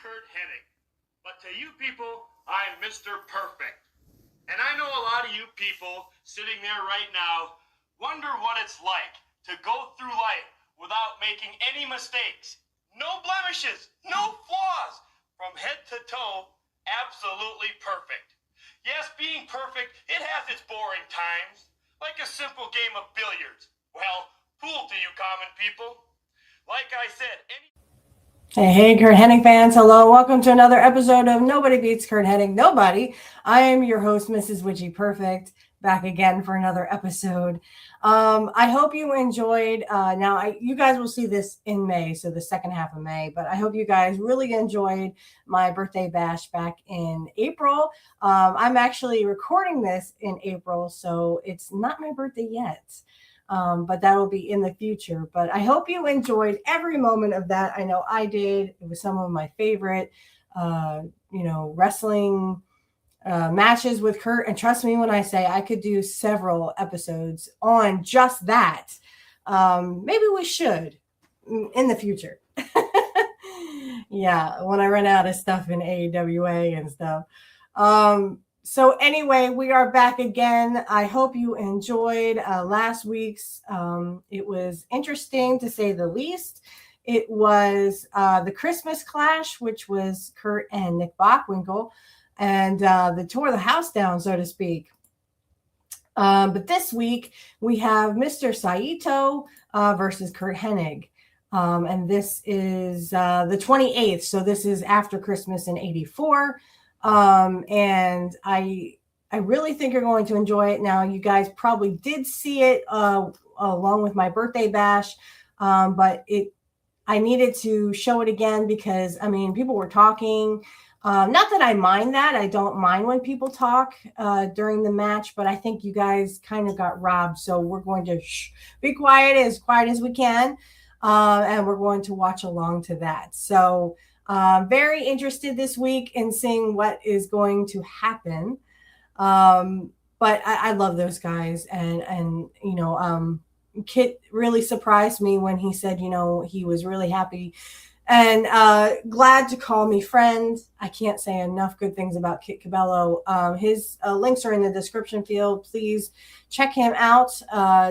Curt Hennig, but to you people, I'm Mr. Perfect. And I know a lot of you people sitting there right now wonder what it's like to go through life without making any mistakes. No blemishes, no flaws, from head to toe, absolutely perfect. Yes, being perfect, it has its boring times, like a simple game of billiards. Well, fool to you common people. Like I said, Hey, Curt Hennig fans. Hello. Welcome to another episode of Nobody Beats Curt Hennig. Nobody. I am your host, Mrs. Witchy Perfect, back again for another episode. I hope you enjoyed. You guys will see this in May, so the second half of May, but I hope you guys really enjoyed my birthday bash back in April. I'm actually recording this in April, so it's not my birthday yet. But that will be in the future. But I hope you enjoyed every moment of that. I know I did. It was some of my favorite, wrestling matches with Curt. And trust me when I say I could do several episodes on just that. Maybe we should in the future. Yeah, when I run out of stuff in AWA and stuff. So anyway, we are back again. I hope you enjoyed last week's. It was interesting to say the least. It was the Christmas Clash, which was Curt and Nick Bockwinkel, and they tore the house down, so to speak. But this week we have Mr. Saito versus Curt Hennig. And this is the 28th. So this is after Christmas in '84. And I really think you're going to enjoy it. Now, you guys probably did see it along with my birthday bash, but I needed to show it again because, I mean, people were talking. Not that I mind that. I don't mind when people talk during the match, but I think you guys kind of got robbed. So we're going to be quiet as we can, and we're going to watch along to that. So very interested this week in seeing what is going to happen. But I love those guys. And Kit really surprised me when he said, he was really happy and glad to call me friend. I can't say enough good things about Kit Cabello. His links are in the description field. Please check him out.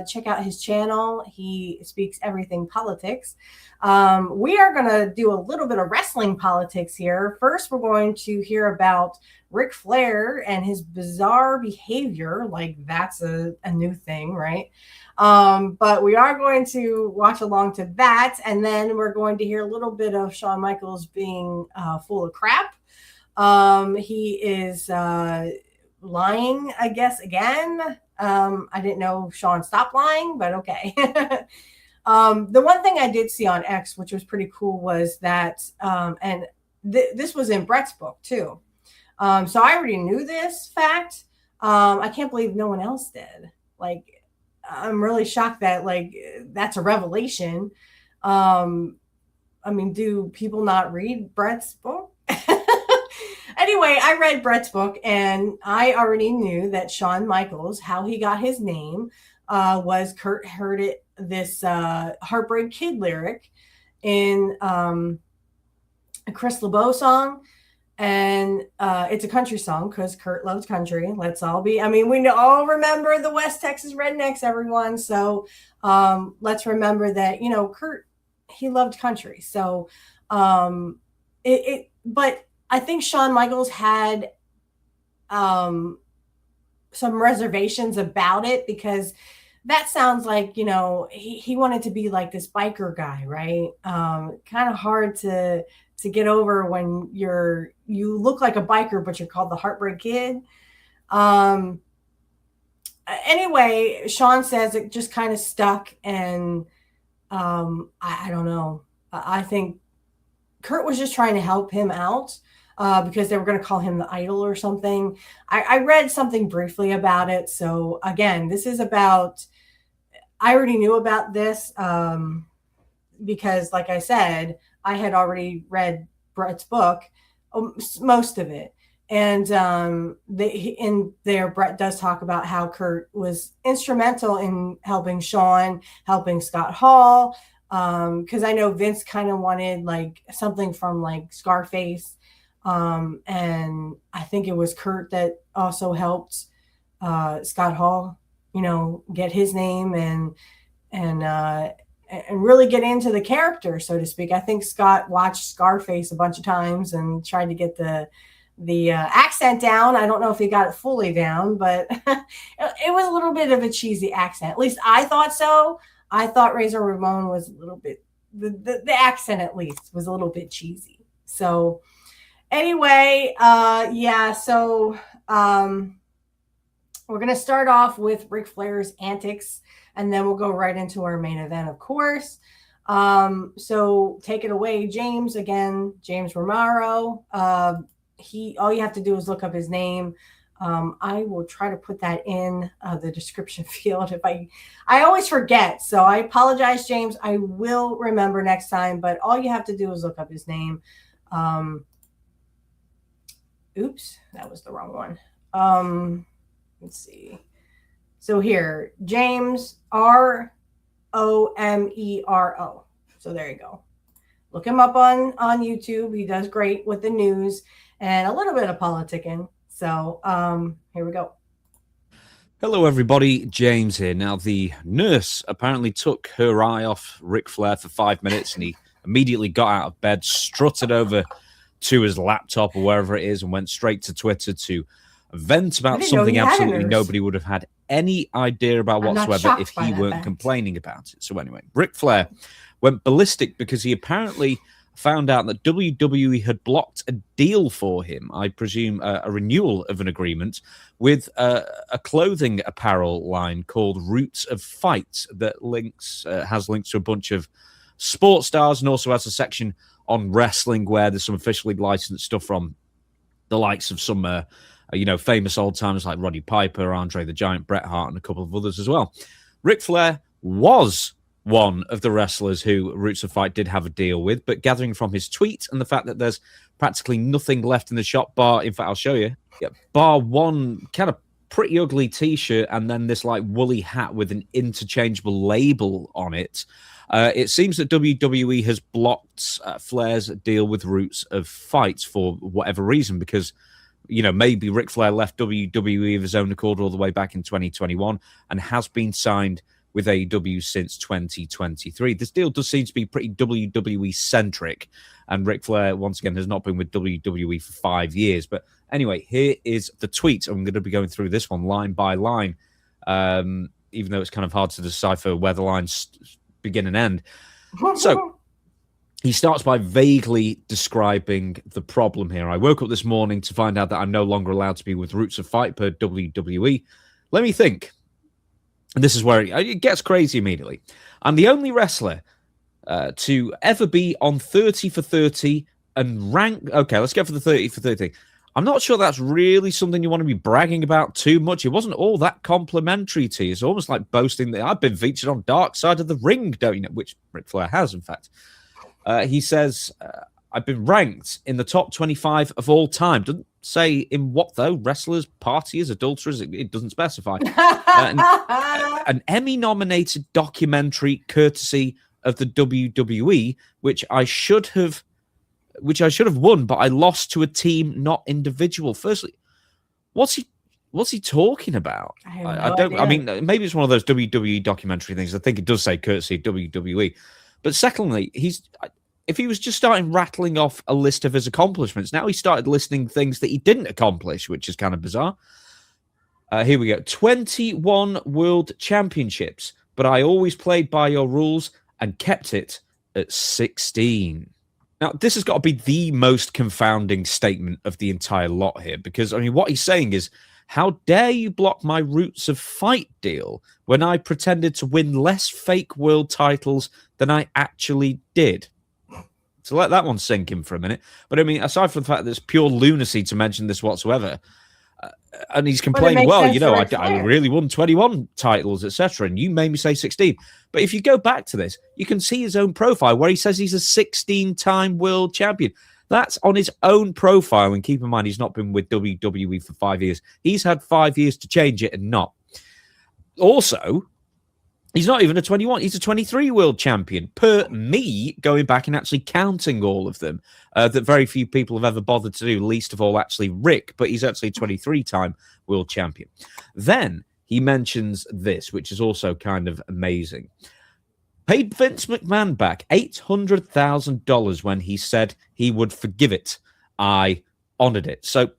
Check out his channel. He speaks everything politics. We are going to do a little bit of wrestling politics here. First, we're going to hear about Ric Flair and his bizarre behavior. Like, that's a new thing, right? But we are going to watch along to that. And then we're going to hear a little bit of Shawn Michaels being full of crap. He is lying, I guess, again. I didn't know Shawn stopped lying, but okay. The one thing I did see on X, which was pretty cool, was that, this was in Brett's book too. So I already knew this fact. I can't believe no one else did. Like, I'm really shocked that, like, that's a revelation. I mean, do people not read Brett's book? Anyway, I read Brett's book, and I already knew that Shawn Michaels, how he got his name, was Curt heard this Heartbreak Kid lyric in a Chris LeBeau song. And it's a country song because Curt loves country. Let's all be, we all remember the West Texas Rednecks, everyone. So let's remember that, Curt, he loved country. So but I think Shawn Michaels had some reservations about it because that sounds like, he wanted to be like this biker guy, right? Kind of hard to get over when you look like a biker, but you're called the Heartbreak Kid. Anyway, Shawn says it just kind of stuck, and I don't know. I think Curt was just trying to help him out because they were going to call him the Idol or something. I read something briefly about it. So again, this is about, I already knew about this because, like I said, I had already read Brett's book, most of it. And in there, Brett does talk about how Curt was instrumental in helping Shawn, helping Scott Hall, Because I know Vince kind of wanted like something from like Scarface, and I think it was Curt that also helped Scott Hall, get his name and and really get into the character, so to speak. I think Scott watched Scarface a bunch of times and tried to get the accent down. I don't know if he got it fully down, but it was a little bit of a cheesy accent. At least I thought so. I thought Razor Ramon was a little bit, the accent at least was a little bit cheesy. So anyway, yeah, so we're going to start off with Ric Flair's antics, and then we'll go right into our main event, of course. So take it away, James. Again, James Romero. All you have to do is look up his name. I will try to put that in the description field. If I always forget, so I apologize, James. I will remember next time, but all you have to do is look up his name. Oops, that was the wrong one. Let's see. So here, James Romero. So there you go. Look him up on YouTube. He does great with the news and a little bit of politicking. So here we go. Hello, everybody. James here. Now, the nurse apparently took her eye off Ric Flair for 5 minutes, and he immediately got out of bed, strutted over to his laptop or wherever it is, and went straight to Twitter to vent about something absolutely nobody would have had any idea about whatsoever if he weren't complaining about it. So anyway, Ric Flair went ballistic because he apparently found out that WWE had blocked a deal for him, I presume a renewal of an agreement, with a clothing apparel line called Roots of Fight that has links to a bunch of sports stars and also has a section on wrestling where there's some officially licensed stuff from the likes of some famous old timers like Roddy Piper, Andre the Giant, Bret Hart, and a couple of others as well. Ric Flair was one of the wrestlers who Roots of Fight did have a deal with, but gathering from his tweet and the fact that there's practically nothing left in the shop bar, in fact, I'll show you, bar one kind of pretty ugly t-shirt and then this like woolly hat with an interchangeable label on it. It seems that WWE has blocked Flair's deal with Roots of Fight for whatever reason, because maybe Ric Flair left WWE of his own accord all the way back in 2021 and has been signed with AEW since 2023. This deal does seem to be pretty WWE-centric, and Ric Flair, once again, has not been with WWE for 5 years. But anyway, here is the tweet. I'm going to be going through this one line by line, even though it's kind of hard to decipher where the lines begin and end. So he starts by vaguely describing the problem here. I woke up this morning to find out that I'm no longer allowed to be with Roots of Fight per WWE. Let me think. And this is where it gets crazy immediately. I'm the only wrestler to ever be on 30 for 30 and rank. Okay, let's go for the 30 for 30. I'm not sure that's really something you want to be bragging about too much. It wasn't all that complimentary to you. It's almost like boasting that I've been featured on Dark Side of the Ring, don't you know? Which Ric Flair has, in fact. He says, I've been ranked in the top 25 of all time. Doesn't say in what, though. Wrestlers, partiers, adulterers, it doesn't specify. An Emmy-nominated documentary courtesy of the WWE, which I should have won, but I lost to a team, not individual. Firstly, what's he talking about? I don't. I mean, maybe it's one of those WWE documentary things. I think it does say courtesy of WWE. But secondly, if he was just starting rattling off a list of his accomplishments, now he started listing things that he didn't accomplish, which is kind of bizarre. Here we go. 21 World Championships, but I always played by your rules and kept it at 16. Now, this has got to be the most confounding statement of the entire lot here, because, I mean, what he's saying is, how dare you block my Roots of Fight deal when I pretended to win less fake world titles than I actually did? So let that one sink in for a minute. But I mean, aside from the fact that it's pure lunacy to mention this whatsoever, and he's complaining, well, I really won 21 titles, etc., and you made me say 16. But if you go back to this, you can see his own profile where he says he's a 16-time world champion. That's on his own profile, and keep in mind, he's not been with WWE for 5 years. He's had 5 years to change it and not. Also, He's not even a 21. He's a 23 world champion. Per me, going back and actually counting all of them, that very few people have ever bothered to do, least of all actually Rick, but he's actually a 23-time world champion. Then he mentions this, which is also kind of amazing. Paid Vince McMahon back $800,000 when he said he would forgive it. I honored it. So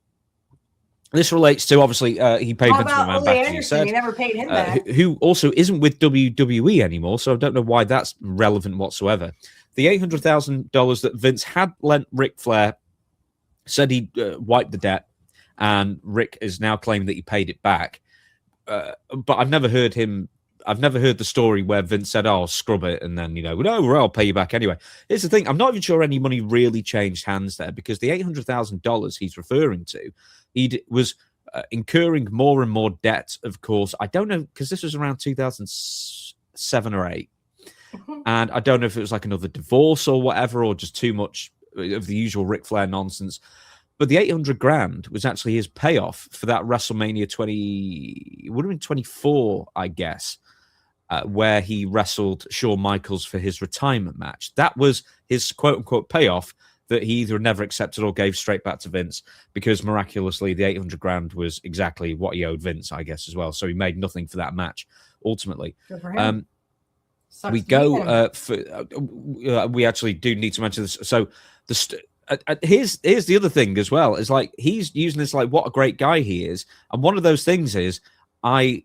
this relates to, obviously, he paid Vince McMahon back, as you said. He never paid him back. Who also isn't with WWE anymore, so I don't know why that's relevant whatsoever. The $800,000 that Vince had lent Ric Flair, said he'd wiped the debt, and Rick is now claiming that he paid it back. But I've never heard the story where Vince said, "Oh, scrub it," and then, no, I'll pay you back anyway. Here's the thing: I'm not even sure any money really changed hands there, because the $800,000 he's referring to, he was incurring more and more debt. Of course, I don't know, because this was around 2007 or 8, and I don't know if it was like another divorce or whatever, or just too much of the usual Ric Flair nonsense. But the $800,000 was actually his payoff for that WrestleMania 20, it would have been 24, I guess, where he wrestled Shawn Michaels for his retirement match. That was his quote-unquote payoff that he either never accepted or gave straight back to Vince, because miraculously the $800,000 was exactly what he owed Vince, I guess, as well. So he made nothing for that match, ultimately. Good for him. We go we actually do need to mention this. So here's the other thing as well, is like, he's using this like what a great guy he is, and one of those things is, I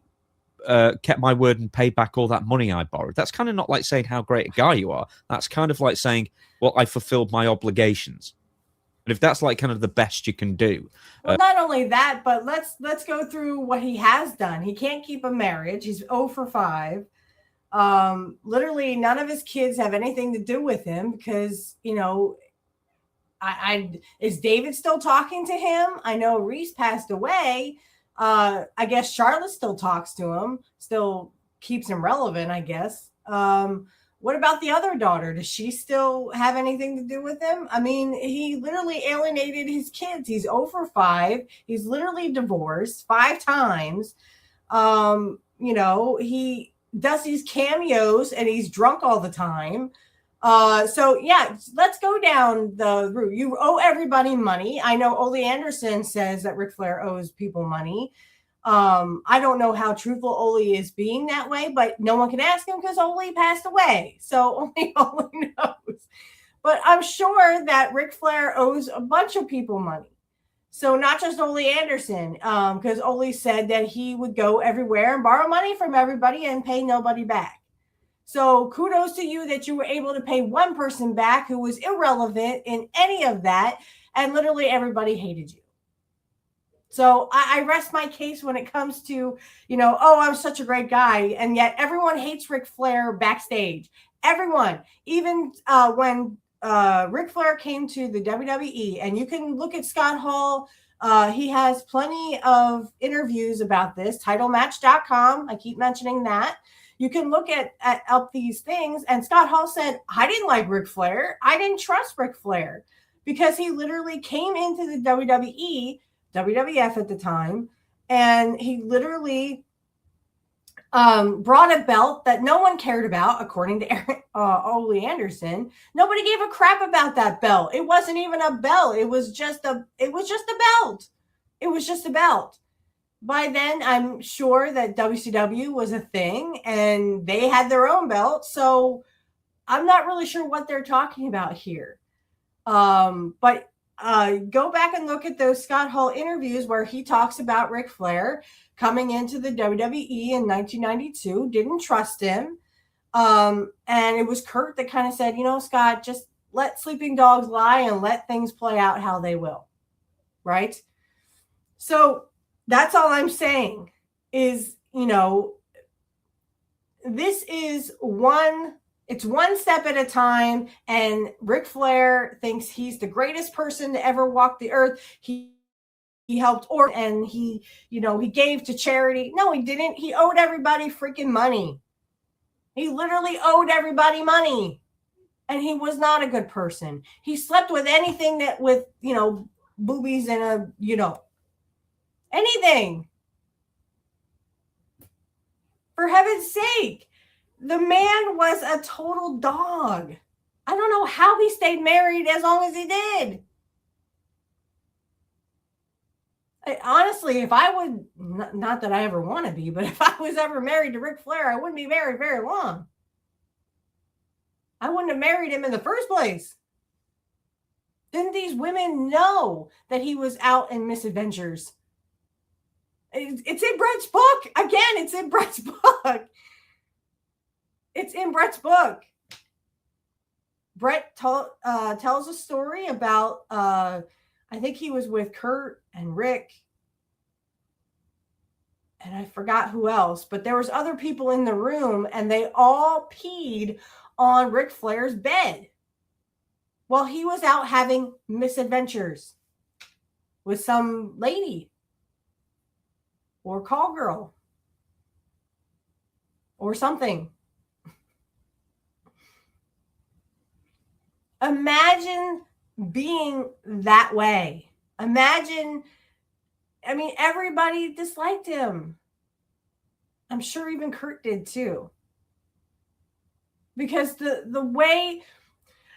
kept my word and paid back all that money I borrowed. That's kind of not like saying how great a guy you are. That's kind of like saying, well, I fulfilled my obligations. And if that's like kind of the best you can do. Well, not only that, but let's go through what he has done. He can't keep a marriage. He's 0 for 5. Literally none of his kids have anything to do with him, because, is David still talking to him? I know Reese passed away. I guess Charlotte still talks to him, still keeps him relevant, I guess. What about the other daughter? Does she still have anything to do with him? I mean, he literally alienated his kids. He's 0 for 5. He's literally divorced 5 times. He does these cameos and he's drunk all the time. So yeah, let's go down the route. You owe everybody money. I know Ole Anderson says that Ric Flair owes people money. I don't know how truthful Ole is being that way, but no one can ask him because Ole passed away. So only Ole knows. But I'm sure that Ric Flair owes a bunch of people money. So not just Ole Anderson, because Ole said that he would go everywhere and borrow money from everybody and pay nobody back. So kudos to you that you were able to pay one person back who was irrelevant in any of that, and literally everybody hated you. So I rest my case when it comes to, I'm such a great guy, and yet everyone hates Ric Flair backstage. Everyone, even when Ric Flair came to the WWE, and you can look at Scott Hall. He has plenty of interviews about this, titlematch.com. I keep mentioning that. You can look at up these things. And Scott Hall said, I didn't like Ric Flair. I didn't trust Ric Flair, because he literally came into the WWE, WWF at the time, and he literally brought a belt that no one cared about, according to Ole Anderson. Nobody gave a crap about that belt. It wasn't even a belt. It was just a belt. It was just a belt. By then, I'm sure that WCW was a thing and they had their own belt. So I'm not really sure what they're talking about here. But go back and look at those Scott Hall interviews where he talks about Ric Flair coming into the WWE in 1992, didn't trust him. And it was Curt that kind of said, Scott, just let sleeping dogs lie and let things play out how they will. Right? So that's all I'm saying is, this is one step at a time, and Ric Flair thinks he's the greatest person to ever walk the earth. He helped Orton, and he gave to charity. No, he didn't. He owed everybody freaking money. He literally owed everybody money, and he was not a good person. He slept with anything that with, boobies and anything. For heaven's sake. The man was a total dog. I don't know how he stayed married as long as he did. Honestly, if I would, not that I ever want to be, but if I was ever married to Ric Flair, I wouldn't be married very long. I wouldn't have married him in the first place. Didn't these women know that he was out in misadventures? It's in Brett's book. Again, it's in Brett's book. It's in Brett's book. Brett tells a story about, I think he was with Curt and Rick, and I forgot who else, but there was other people in the room, and they all peed on Ric Flair's bed while he was out having misadventures with some lady or call girl or something. Imagine being that way. Imagine, I mean, everybody disliked him. I'm sure even Curt did too. Because the way,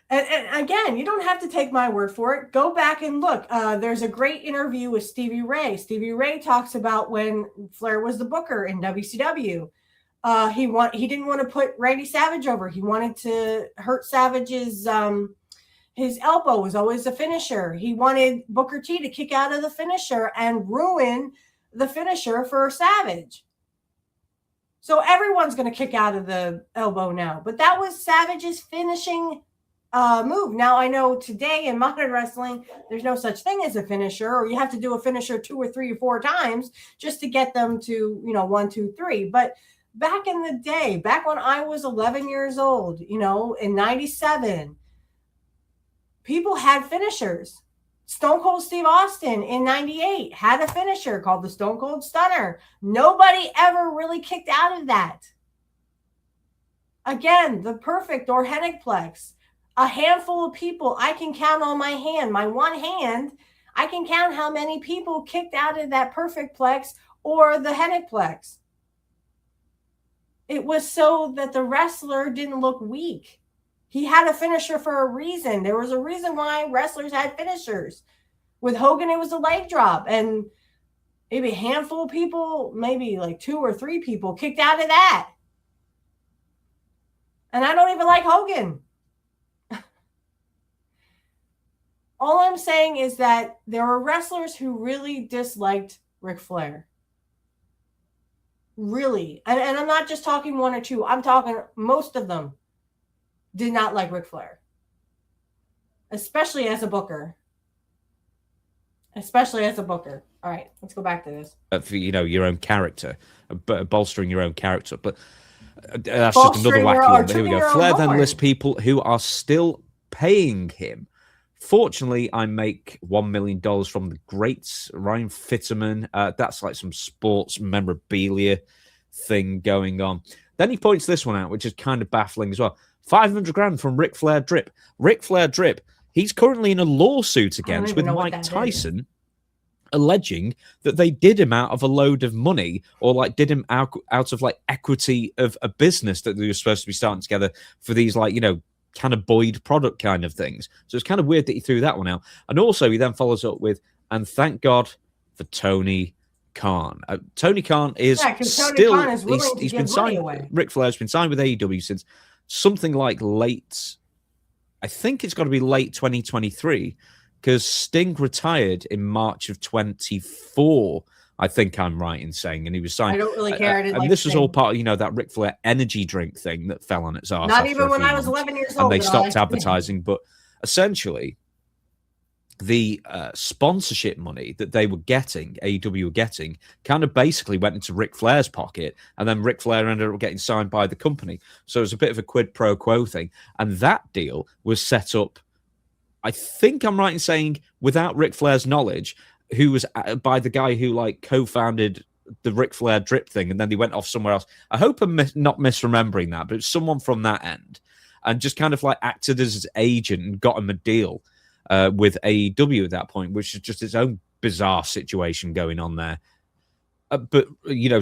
and again, you don't have to take my word for it. Go back and look. There's a great interview with Stevie Ray. Stevie Ray talks about when Flair was the booker in WCW. He didn't want to put Randy Savage over. He wanted to hurt Savage's his elbow was always a finisher. He wanted Booker T to kick out of the finisher and ruin the finisher for Savage. So everyone's going to kick out of the elbow now. But that was Savage's finishing move. Now, I know today in modern wrestling, there's no such thing as a finisher, or you have to do a finisher 2 or 3 or 4 times just to get them to, 1, 2, 3. But back in the day, back when I was 11 years old, in 97, people had finishers. Stone Cold Steve Austin in 98 had a finisher called the Stone Cold Stunner. Nobody ever really kicked out of that. Again, the perfect or Hennigplex. A handful of people I can count on my hand. My one hand, I can count how many people kicked out of that perfect plex or the Hennigplex. It was so that the wrestler didn't look weak. He had a finisher for a reason. There was a reason why wrestlers had finishers. With Hogan, it was a leg drop. And maybe a handful of people, maybe like 2 or 3 people kicked out of that. And I don't even like Hogan. All I'm saying is that there were wrestlers who really disliked Ric Flair. Really. And I'm not just talking 1 or 2. I'm talking most of them did not like Ric Flair, especially as a booker. All right, let's go back to this. For your own character, bolstering your own character. But that's just another wacky one. But here we go. Flair then lists people who are still paying him. Fortunately, I make $1 million from the greats. Ryan Fitterman. That's like some sports memorabilia thing going on. Then he points this one out, which is kind of baffling as well. 500 grand from Ric Flair Drip. Ric Flair Drip. He's currently in a lawsuit against with Mike Tyson, alleging that they did him out of a load of money, or like did him out of like equity of a business that they were supposed to be starting together for these kind of Boyd product kind of things. So it's kind of weird that he threw that one out. And also he then follows up with, and thank God for Tony Khan. Tony Khan is still, Khan is he's been signed, Ric Flair's been signed with AEW since something like I think it's got to be late 2023, because Sting retired in March of 24. I think I'm right in saying, and he was signed. I don't really care. And this was all part of, that Ric Flair energy drink thing that fell on its arse. Not even when I was 11 years old. And they stopped advertising. But essentially, the sponsorship money that they were getting, AEW were getting, kind of basically went into Ric Flair's pocket, and then Ric Flair ended up getting signed by the company. So it was a bit of a quid pro quo thing. And that deal was set up, I think I'm right in saying, without Ric Flair's knowledge, who was by the guy who co-founded the Ric Flair Drip thing, and then he went off somewhere else. I hope I'm not misremembering that, but it's someone from that end, and just kind of acted as his agent and got him a deal with AEW at that point, which is just its own bizarre situation going on there. But,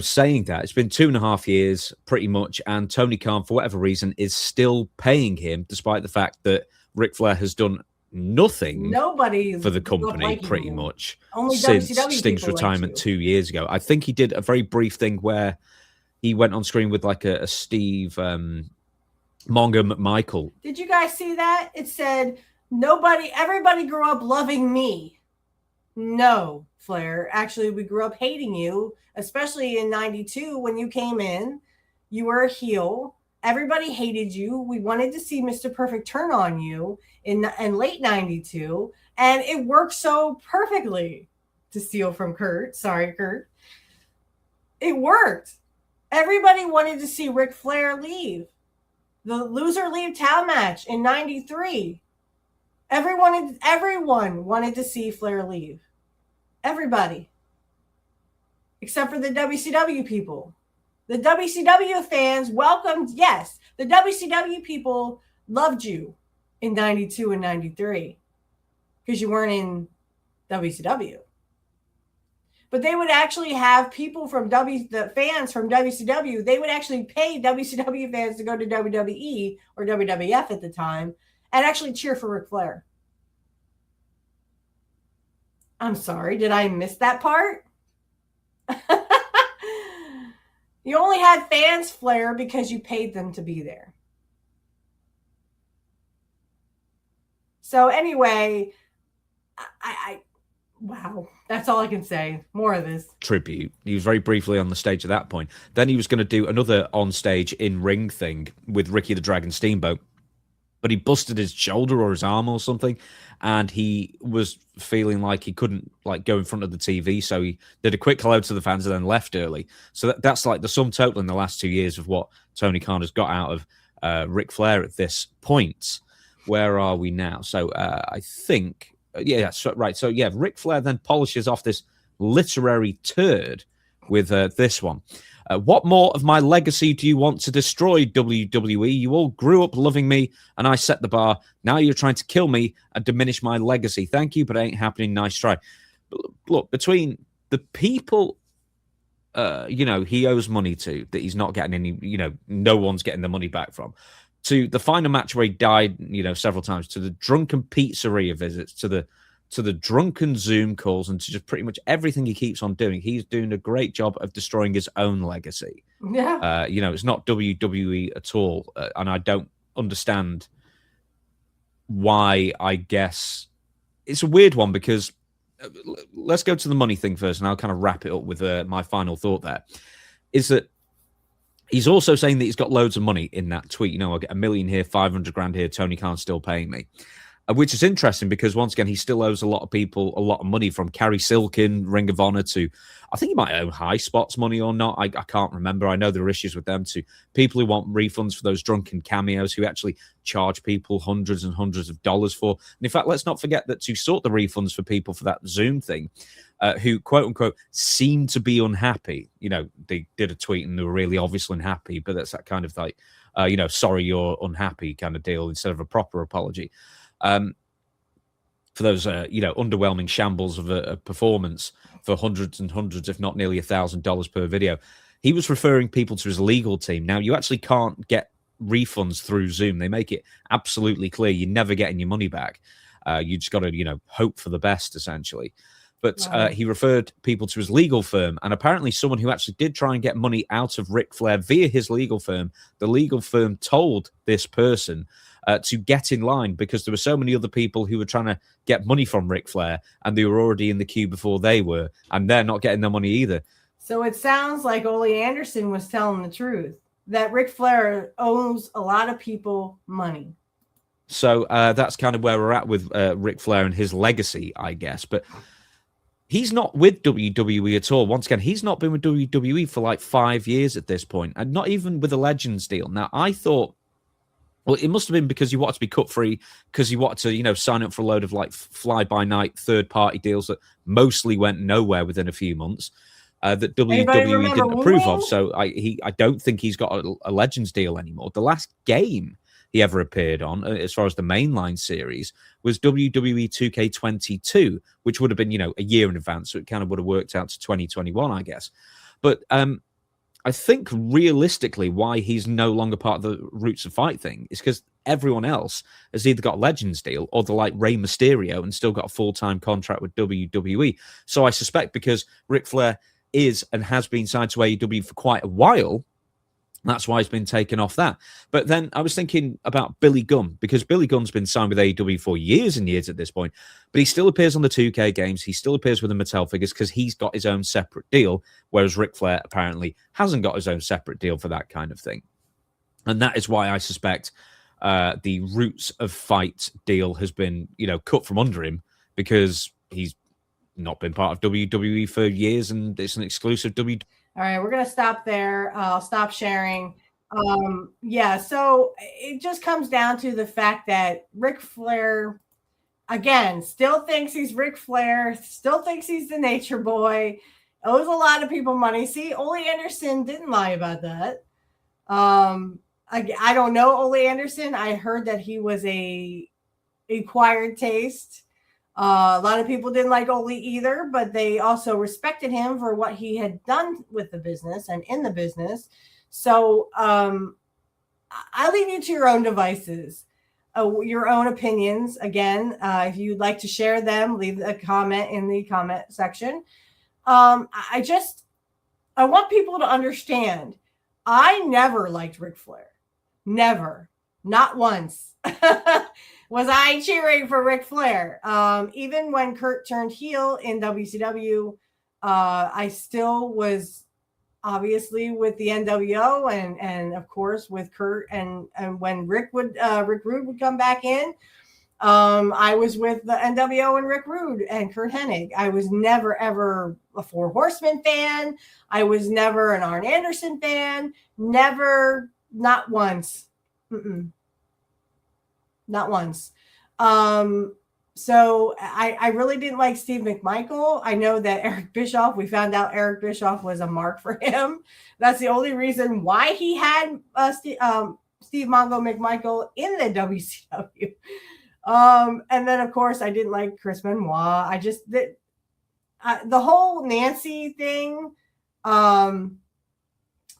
saying that, it's been 2.5 years pretty much, and Tony Khan, for whatever reason, is still paying him, despite the fact that Ric Flair has done nothing Nobody for the company pretty him. much Only since WCW Sting's retirement 2 years ago. I think he did a very brief thing where he went on screen with like a Steve Mongo McMichael. Did you guys see that? It said, everybody grew up loving me. No, Flair. Actually, we grew up hating you, especially in 92 when you came in. You were a heel. Everybody hated you. We wanted to see Mr. Perfect turn on you in late 92, and it worked so perfectly, to steal from Curt. Sorry, Curt. It worked. Everybody wanted to see Ric Flair leave. The loser leave town match in 93. Everyone wanted to see Flair leave. Everybody. Except for the WCW people. The WCW fans welcomed, yes, the WCW people loved you in 92 and 93 because you weren't in WCW. But they would actually have people from the fans from WCW, they would actually pay WCW fans to go to WWE or WWF at the time and actually cheer for Ric Flair. I'm sorry, did I miss that part? You only had fans, Flair, because you paid them to be there. So anyway, wow, that's all I can say. More of this. Tribute. He was very briefly on the stage at that point. Then he was going to do another on-stage in-ring thing with Ricky the Dragon Steamboat, but he busted his shoulder or his arm or something, and he was feeling like he couldn't go in front of the TV, so he did a quick hello to the fans and then left early. So that's like the sum total in the last 2 years of what Tony Khan has got out of Ric Flair at this point. Where are we now? So I think, right. So yeah, Ric Flair then polishes off this literary turd with this one. What more of my legacy do you want to destroy, WWE? You all grew up loving me, and I set the bar. Now you're trying to kill me and diminish my legacy. Thank you, but it ain't happening. Nice try. But look, between the people, he owes money to, that he's not getting any, no one's getting the money back from, to the final match where he died, several times, to the drunken pizzeria visits, to the drunken Zoom calls, and to just pretty much everything he keeps on doing. He's doing a great job of destroying his own legacy. Yeah. It's not WWE at all. And I don't understand why. I guess it's a weird one, because let's go to the money thing first, and I'll kind of wrap it up with my final thought there, is that he's also saying that he's got loads of money in that tweet. I'll get $1 million here, 500 grand here. Tony Khan's still paying me. Which is interesting, because once again, he still owes a lot of people a lot of money, from Carrie Silkin, Ring of Honor, to I think he might owe High Spots money or not. I can't remember. I know there are issues with them, to people who want refunds for those drunken cameos, who actually charge people hundreds and hundreds of dollars for. And in fact, let's not forget that to sort the refunds for people for that Zoom thing, who quote unquote seem to be unhappy. They did a tweet and they were really obviously unhappy, but that's that kind of like, sorry, you're unhappy kind of deal instead of a proper apology. For those, underwhelming shambles of a performance for hundreds and hundreds, if not nearly $1,000 per video. He was referring people to his legal team. Now, you actually can't get refunds through Zoom. They make it absolutely clear you're never getting your money back. You just got to, hope for the best, essentially. But Wow. He referred people to his legal firm, and apparently someone who actually did try and get money out of Ric Flair via his legal firm, the legal firm told this person to get in line, because there were so many other people who were trying to get money from Ric Flair, and they were already in the queue before they were, and they're not getting their money either. So it sounds like Ole Anderson was telling the truth, that Ric Flair owes a lot of people money. So that's kind of where we're at with Ric Flair and his legacy, I guess. But he's not with WWE at all. Once again, he's not been with WWE for like 5 years at this point, and not even with a Legends deal. Now, I thought, well, it must have been because you wanted to be cut free, because you wanted to, sign up for a load of like fly-by-night third-party deals that mostly went nowhere within a few months, that WWE didn't approve of. So I don't think he's got a Legends deal anymore. The last game he ever appeared on, as far as the mainline series, was WWE 2K22, which would have been, a year in advance. So it kind of would have worked out to 2021, I guess. But I think realistically why he's no longer part of the Roots of Fight thing is because everyone else has either got a Legends deal or they're like Rey Mysterio and still got a full-time contract with WWE. So I suspect because Ric Flair is and has been signed to AEW for quite a while, that's why he's been taken off that. But then I was thinking about Billy Gunn, because Billy Gunn's been signed with AEW for years and years at this point, but he still appears on the 2K games. He still appears with the Mattel figures because he's got his own separate deal, whereas Ric Flair apparently hasn't got his own separate deal for that kind of thing. And that is why I suspect the Roots of Fight deal has been, cut from under him, because he's not been part of WWE for years and it's an exclusive WWE. All right, we're going to stop there. I'll stop sharing. So it just comes down to the fact that Ric Flair, again, still thinks he's Ric Flair, still thinks he's the Nature Boy, owes a lot of people money. See, Ole Anderson didn't lie about that. I don't know Ole Anderson. I heard that he was a acquired taste. A lot of people didn't like Ole either, but they also respected him for what he had done with the business and in the business. So I leave you to your own devices, your own opinions. Again, if you'd like to share them, leave a comment in the comment section. I want people to understand, I never liked Ric Flair. Never. Not once. Was I cheering for Ric Flair. Even when Curt turned heel in WCW, I still was obviously with the NWO and of course with Curt, and when Rick Rude would come back in, I was with the NWO and Rick Rude and Curt Hennig. I was never ever a Four Horsemen fan. I was never an Arn Anderson fan. Never, not once. Not once. So I really didn't like Steve McMichael. I know that Eric Bischoff, we found out Eric Bischoff was a mark for him. That's the only reason why he had Steve Mongo McMichael in the WCW. And then of course I didn't like Chris Benoit. I just, the whole Nancy thing.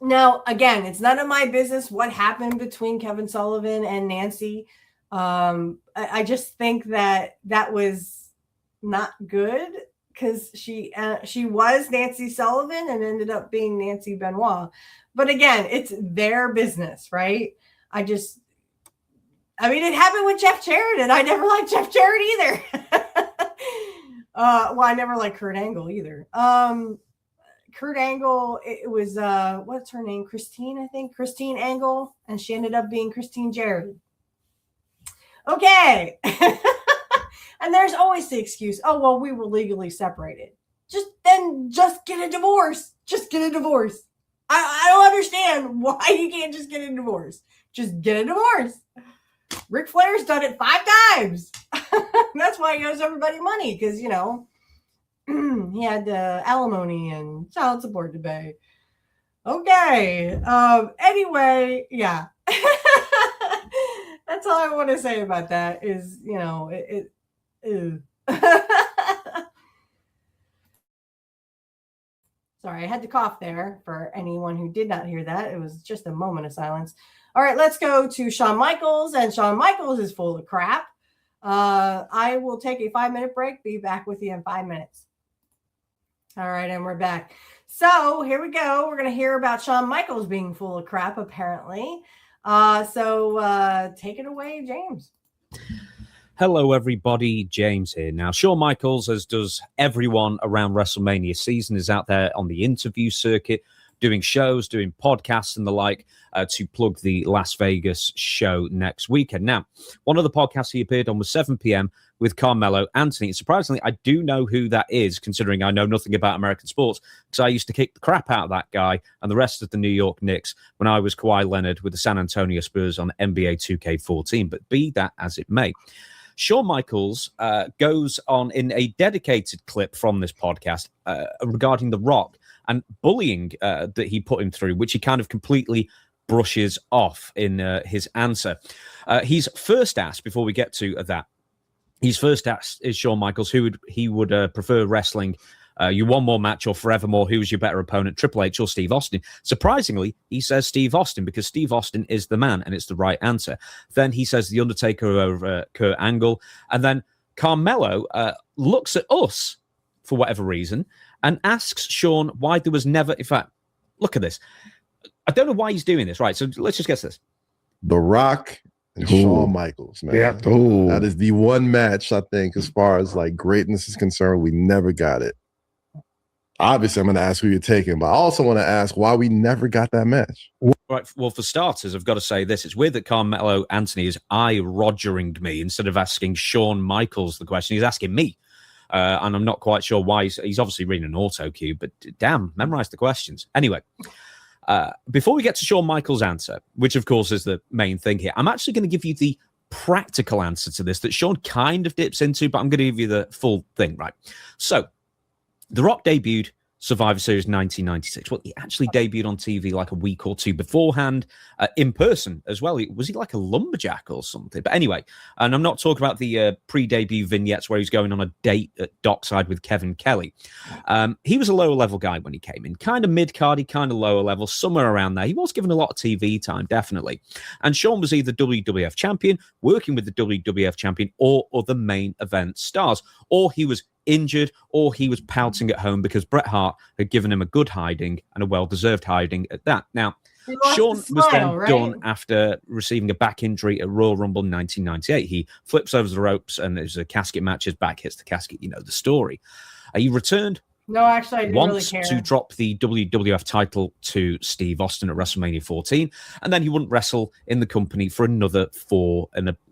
Now, again, it's none of my business what happened between Kevin Sullivan and Nancy. I just think that was not good because she was Nancy Sullivan and ended up being Nancy Benoit. But again, it's their business, right? It happened with Jeff Jarrett, and I never liked Jeff Jarrett either. I never liked Kurt Angle either. Kurt Angle, it was what's her name? Christine, I think. Christine Angle, and she ended up being Christine Jarrett. Okay. And there's always the excuse, oh, well, we were legally separated. Just get a divorce. Just get a divorce. I don't understand why you can't just get a divorce. Just get a divorce. Ric Flair's done it 5 times. That's why he owes everybody money, because, he had alimony and child support to pay. Okay. Anyway, yeah. That's all I want to say about that is, Sorry, I had to cough there for anyone who did not hear that. It was just a moment of silence. All right, let's go to Shawn Michaels, and Shawn Michaels is full of crap. I will take a 5-minute break, be back with you in 5 minutes. All right, and we're back. So here we go. We're going to hear about Shawn Michaels being full of crap, apparently. So take it away, James. Hello, everybody. James here. Now, Shawn Michaels, as does everyone around WrestleMania season, is out there on the interview circuit, doing shows, doing podcasts and the like, to plug the Las Vegas show next weekend. Now, one of the podcasts he appeared on was 7 p.m. with Carmelo Anthony. And surprisingly, I do know who that is, considering I know nothing about American sports, because I used to kick the crap out of that guy and the rest of the New York Knicks when I was Kawhi Leonard with the San Antonio Spurs on NBA 2K14. But be that as it may, Shawn Michaels goes on in a dedicated clip from this podcast regarding The Rock and bullying that he put him through, which he kind of completely brushes off in his answer. He's first asked, before we get to that, he's first asked, is Shawn Michaels, who he would prefer wrestling You one more match or forevermore, who's your better opponent, Triple H or Steve Austin? Surprisingly, he says Steve Austin because Steve Austin is the man, and it's the right answer. Then he says The Undertaker over Kurt Angle. And then Carmelo looks at us for whatever reason and asks Sean why there was never, in fact, look at this. I don't know why he's doing this. Right, so let's just guess this. The Rock and Shawn Michaels, man. Yeah. That is the one match, I think, as far as like greatness is concerned, we never got it. Obviously, I'm going to ask who you're taking, but I also want to ask why we never got that match. Right. Well, for starters, I've got to say this. It's weird that Carmelo Anthony is Rogering me instead of asking Shawn Michaels the question. He's asking me. And I'm not quite sure why. He's obviously reading an auto cue, but damn, memorize the questions. Anyway, before we get to Shawn Michaels' answer, which of course is the main thing here, I'm actually going to give you the practical answer to this that Sean kind of dips into, but I'm going to give you the full thing, right? So, The Rock debuted Survivor Series 1996. Well, he actually debuted on TV like a week or two beforehand, in person as well. Was he like a lumberjack or something? But anyway, and I'm not talking about the pre-debut vignettes where he's going on a date at Dockside with Kevin Kelly. He was a lower level guy when he came in, kind of mid-cardy, kind of lower level, somewhere around there. He was given a lot of TV time, definitely. And Sean was either WWF champion, working with the WWF champion, or other main event stars, or he was injured, or he was pouting at home because Bret Hart had given him a good hiding and a well-deserved hiding at that. Now, Sean was then done after receiving a back injury at Royal Rumble in 1998. He flips over the ropes and there's a casket match. His back hits the casket. You know the story. He returned. No, actually, I didn't wants really care. to drop the WWF title to Steve Austin at WrestleMania 14, and then he wouldn't wrestle in the company for another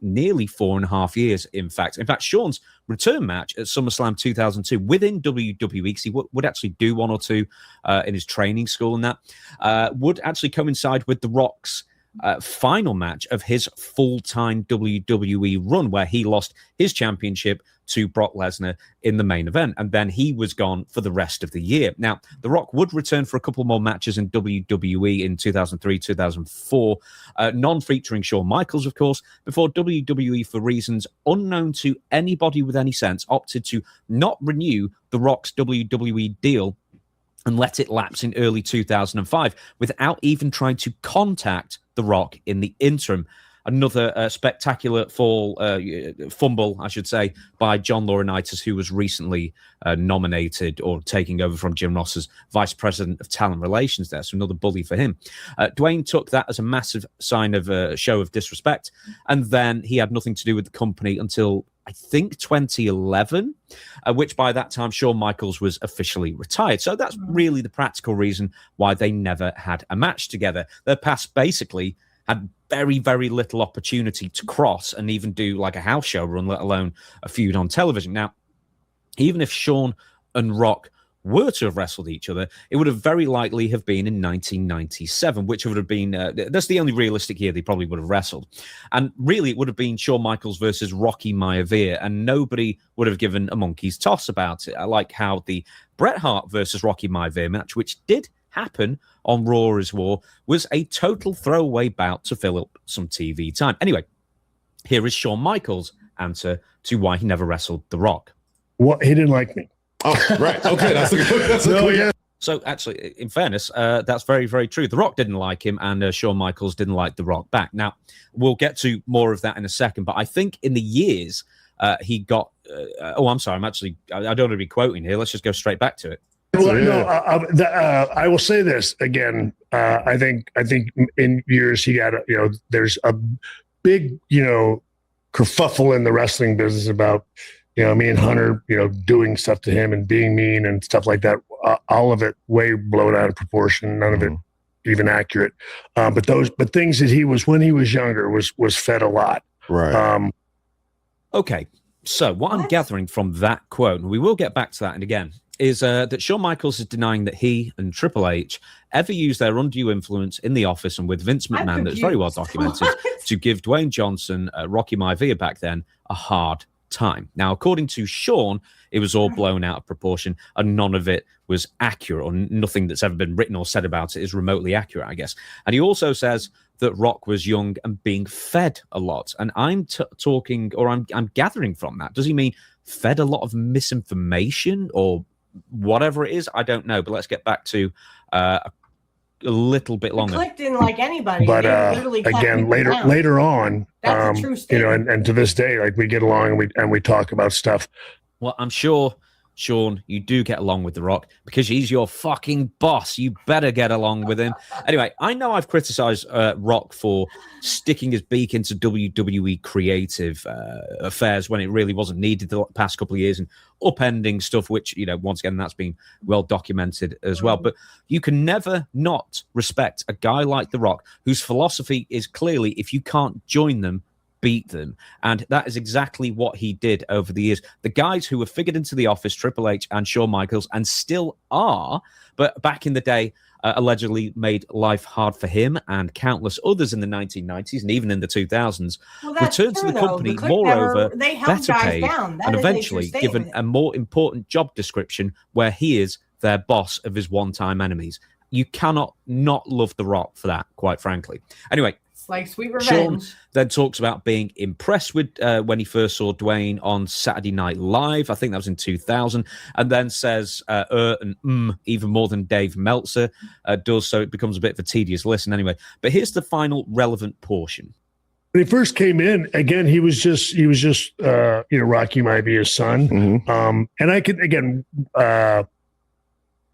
nearly 4.5 years. In fact, Sean's return match at SummerSlam 2002 within WWE, because he would actually do one or two in his training school, and that would actually coincide with The Rock's final match of his full-time WWE run, where he lost his championship to Brock Lesnar in the main event, and then he was gone for the rest of the year. Now, The Rock would return for a couple more matches in WWE in 2003, 2004, non-featuring Shawn Michaels, of course, before WWE, for reasons unknown to anybody with any sense, opted to not renew The Rock's WWE deal and let it lapse in early 2005 without even trying to contact The Rock in the interim. Another spectacular fumble, I should say, by John Laurinaitis, who was recently nominated or taking over from Jim Ross as Vice President of Talent Relations there. So another bully for him. Dwayne took that as a massive sign of a show of disrespect. And then he had nothing to do with the company until, I think, 2011, which by that time Shawn Michaels was officially retired. So that's really the practical reason why they never had a match together. Their past basically had very, very little opportunity to cross and even do like a house show run, let alone a feud on television. Now, even if Shawn and Rock were to have wrestled each other, it would have very likely have been in 1997, which would have been, that's the only realistic year they probably would have wrestled. And really, it would have been Shawn Michaels versus Rocky Maivia, and nobody would have given a monkey's toss about it. I like how the Bret Hart versus Rocky Maivia match, which did happen on Raw is War, was a total throwaway bout to fill up some TV time. Anyway, here is Shawn Michaels' answer to why he never wrestled The Rock. Well, he didn't like me. Oh, right. Okay, that's a quick answer. So actually, in fairness, that's very, very true. The Rock didn't like him, and Shawn Michaels didn't like The Rock back. Now, we'll get to more of that in a second, but I think in the years he got... I'm sorry, I don't want to be quoting here. Let's just go straight back to it. Well, no, I will say this again. I think in years he got, there's a big, kerfuffle in the wrestling business about, me and Hunter, doing stuff to him and being mean and stuff like that. All of it way blown out of proportion. None of it even accurate. But things that he was, when he was younger, was fed a lot. Right. Okay. So what I'm gathering from that quote, and we will get back to that, and again, is that Shawn Michaels is denying that he and Triple H ever used their undue influence in the office and with Vince McMahon, that's very well documented, to give Dwayne Johnson, Rocky Maivia back then, a hard time. Now, according to Shawn, it was all blown out of proportion and none of it was accurate, or nothing that's ever been written or said about it is remotely accurate, I guess. And he also says that Rock was young and being fed a lot. And I'm talking, or I'm gathering from that, does he mean fed a lot of misinformation or whatever it is, I don't know. But let's get back to a little bit longer. Click didn't like anybody. But They literally kept again, people down. later on, That's a true you know, statement. and to this day, like we get along and we talk about stuff. Well, I'm sure, Sean, you do get along with The Rock because he's your fucking boss. You better get along with him. Anyway, I know I've criticized Rock for sticking his beak into WWE creative affairs when it really wasn't needed the past couple of years and upending stuff, which, you know, once again, that's been well documented as well. But you can never not respect a guy like The Rock, whose philosophy is clearly if you can't join them, beat them. And that is exactly what he did over the years. The guys who were figured into the office, Triple H and Shawn Michaels, and still are, but back in the day, allegedly made life hard for him and countless others in the 1990s and even in the 2000s, returned to the company, moreover, they held better guys paid, down. That and is a true eventually given statement. a more important job description where he is their boss of his one-time enemies. You cannot not love The Rock for that, quite frankly. Anyway, like Sweet Sean Revenge. then talks about being impressed with when he first saw Dwayne on Saturday Night Live. I think that was in 2000. And then says and even more than Dave Meltzer does. So it becomes a bit of a tedious listen anyway. But here's the final relevant portion. When he first came in, again, he was just you know, Rocky might be his son. Mhm. And I could, again,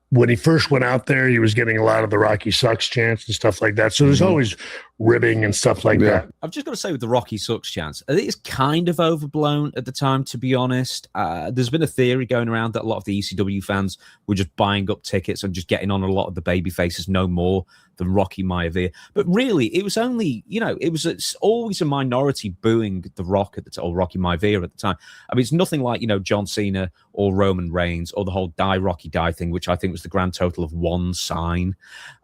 when he first went out there, he was getting a lot of the Rocky sucks chants and stuff like that. So there's always ribbing and stuff like that. I've just got to say with the Rocky sucks chance, I think it's kind of overblown at the time, to be honest. There's been a theory going around that a lot of the ECW fans were just buying up tickets and just getting on a lot of the baby faces no more than Rocky Maivia. But really, it was only, you know, it's always a minority booing The Rock at the time, or Rocky Maivia at the time. I mean, it's nothing like, you know, John Cena or Roman Reigns or the whole Die Rocky Die thing, which I think was the grand total of one sign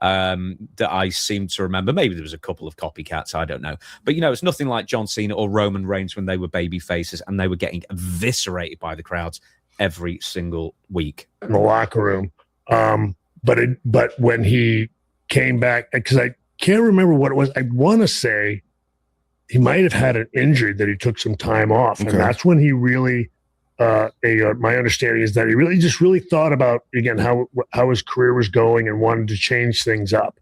that I seem to remember. Maybe there was a couple of copycats, I don't know. But, you know, it's nothing like John Cena or Roman Reigns when they were baby faces and they were getting eviscerated by the crowds every single week. In the locker room. But when he came back, because I can't remember what it was. I want to say he might have had an injury that he took some time off. Okay. And that's when he really, my understanding is that he really thought about, again, how his career was going and wanted to change things up.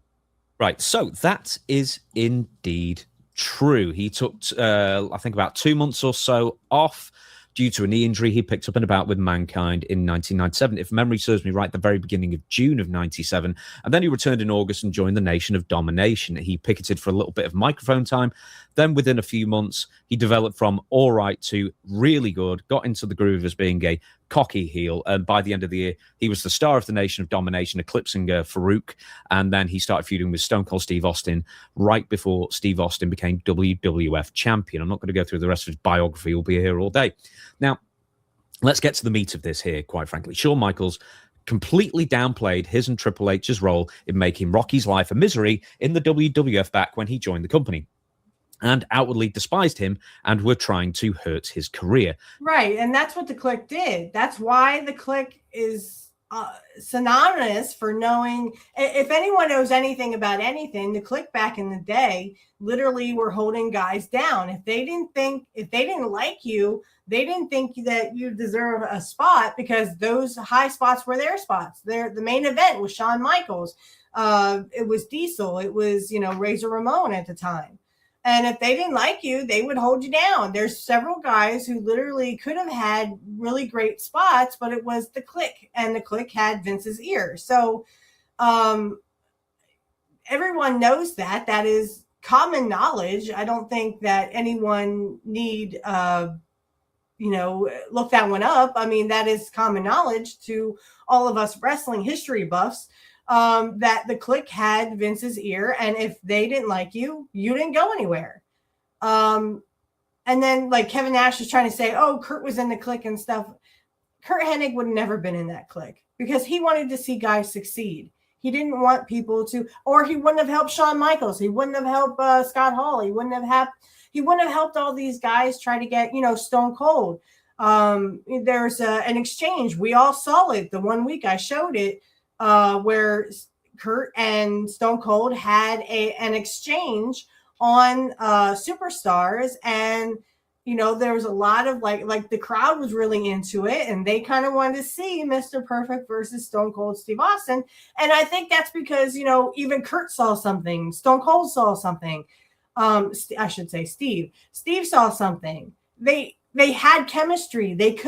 Right. So that is indeed true. He took, I think, about 2 months or so off due to a knee injury he picked up and about with Mankind in 1997. If memory serves me right, the very beginning of June of 97. And then he returned in August and joined the Nation of Domination. He picketed for a little bit of microphone time. Then within a few months, he developed from all right to really good, got into the groove as being a cocky heel. And by the end of the year, he was the star of the Nation of Domination, eclipsing Farouk. And then he started feuding with Stone Cold Steve Austin right before Steve Austin became WWF champion. I'm not going to go through the rest of his biography. We'll be here all day. Now, let's get to the meat of this here, quite frankly. Shawn Michaels completely downplayed his and Triple H's role in making Rocky's life a misery in the WWF back when he joined the company, and outwardly despised him and were trying to hurt his career. Right, and that's what the Click did. That's why the Click is synonymous for knowing. If anyone knows anything about anything, the Click back in the day literally were holding guys down. If they didn't like you, they didn't think that you deserve a spot because those high spots were their spots. The main event was Shawn Michaels. It was Diesel. It was, you know, Razor Ramon at the time. And if they didn't like you, they would hold you down. There's several guys who literally could have had really great spots, but it was the Click, and the Click had Vince's ear. So everyone knows that. That is common knowledge. I don't think that anyone need, look that one up. I mean, that is common knowledge to all of us wrestling history buffs. That the Click had Vince's ear, and if they didn't like you, you didn't go anywhere. And then, like Kevin Nash was trying to say, oh, Curt was in the Click and stuff. Curt Hennig would have never been in that Click because he wanted to see guys succeed. He didn't want people to, or he wouldn't have helped Shawn Michaels. He wouldn't have helped Scott Hall. He wouldn't have helped all these guys try to get, Stone Cold. There's an exchange. We all saw it the one week I showed it. Where Curt and Stone Cold had an exchange on Superstars, and there was a lot of like the crowd was really into it, and they kind of wanted to see Mr. Perfect versus Stone Cold Steve Austin. And I think that's because, even Curt saw something, Stone Cold saw something. I should say Steve saw something. They had chemistry. It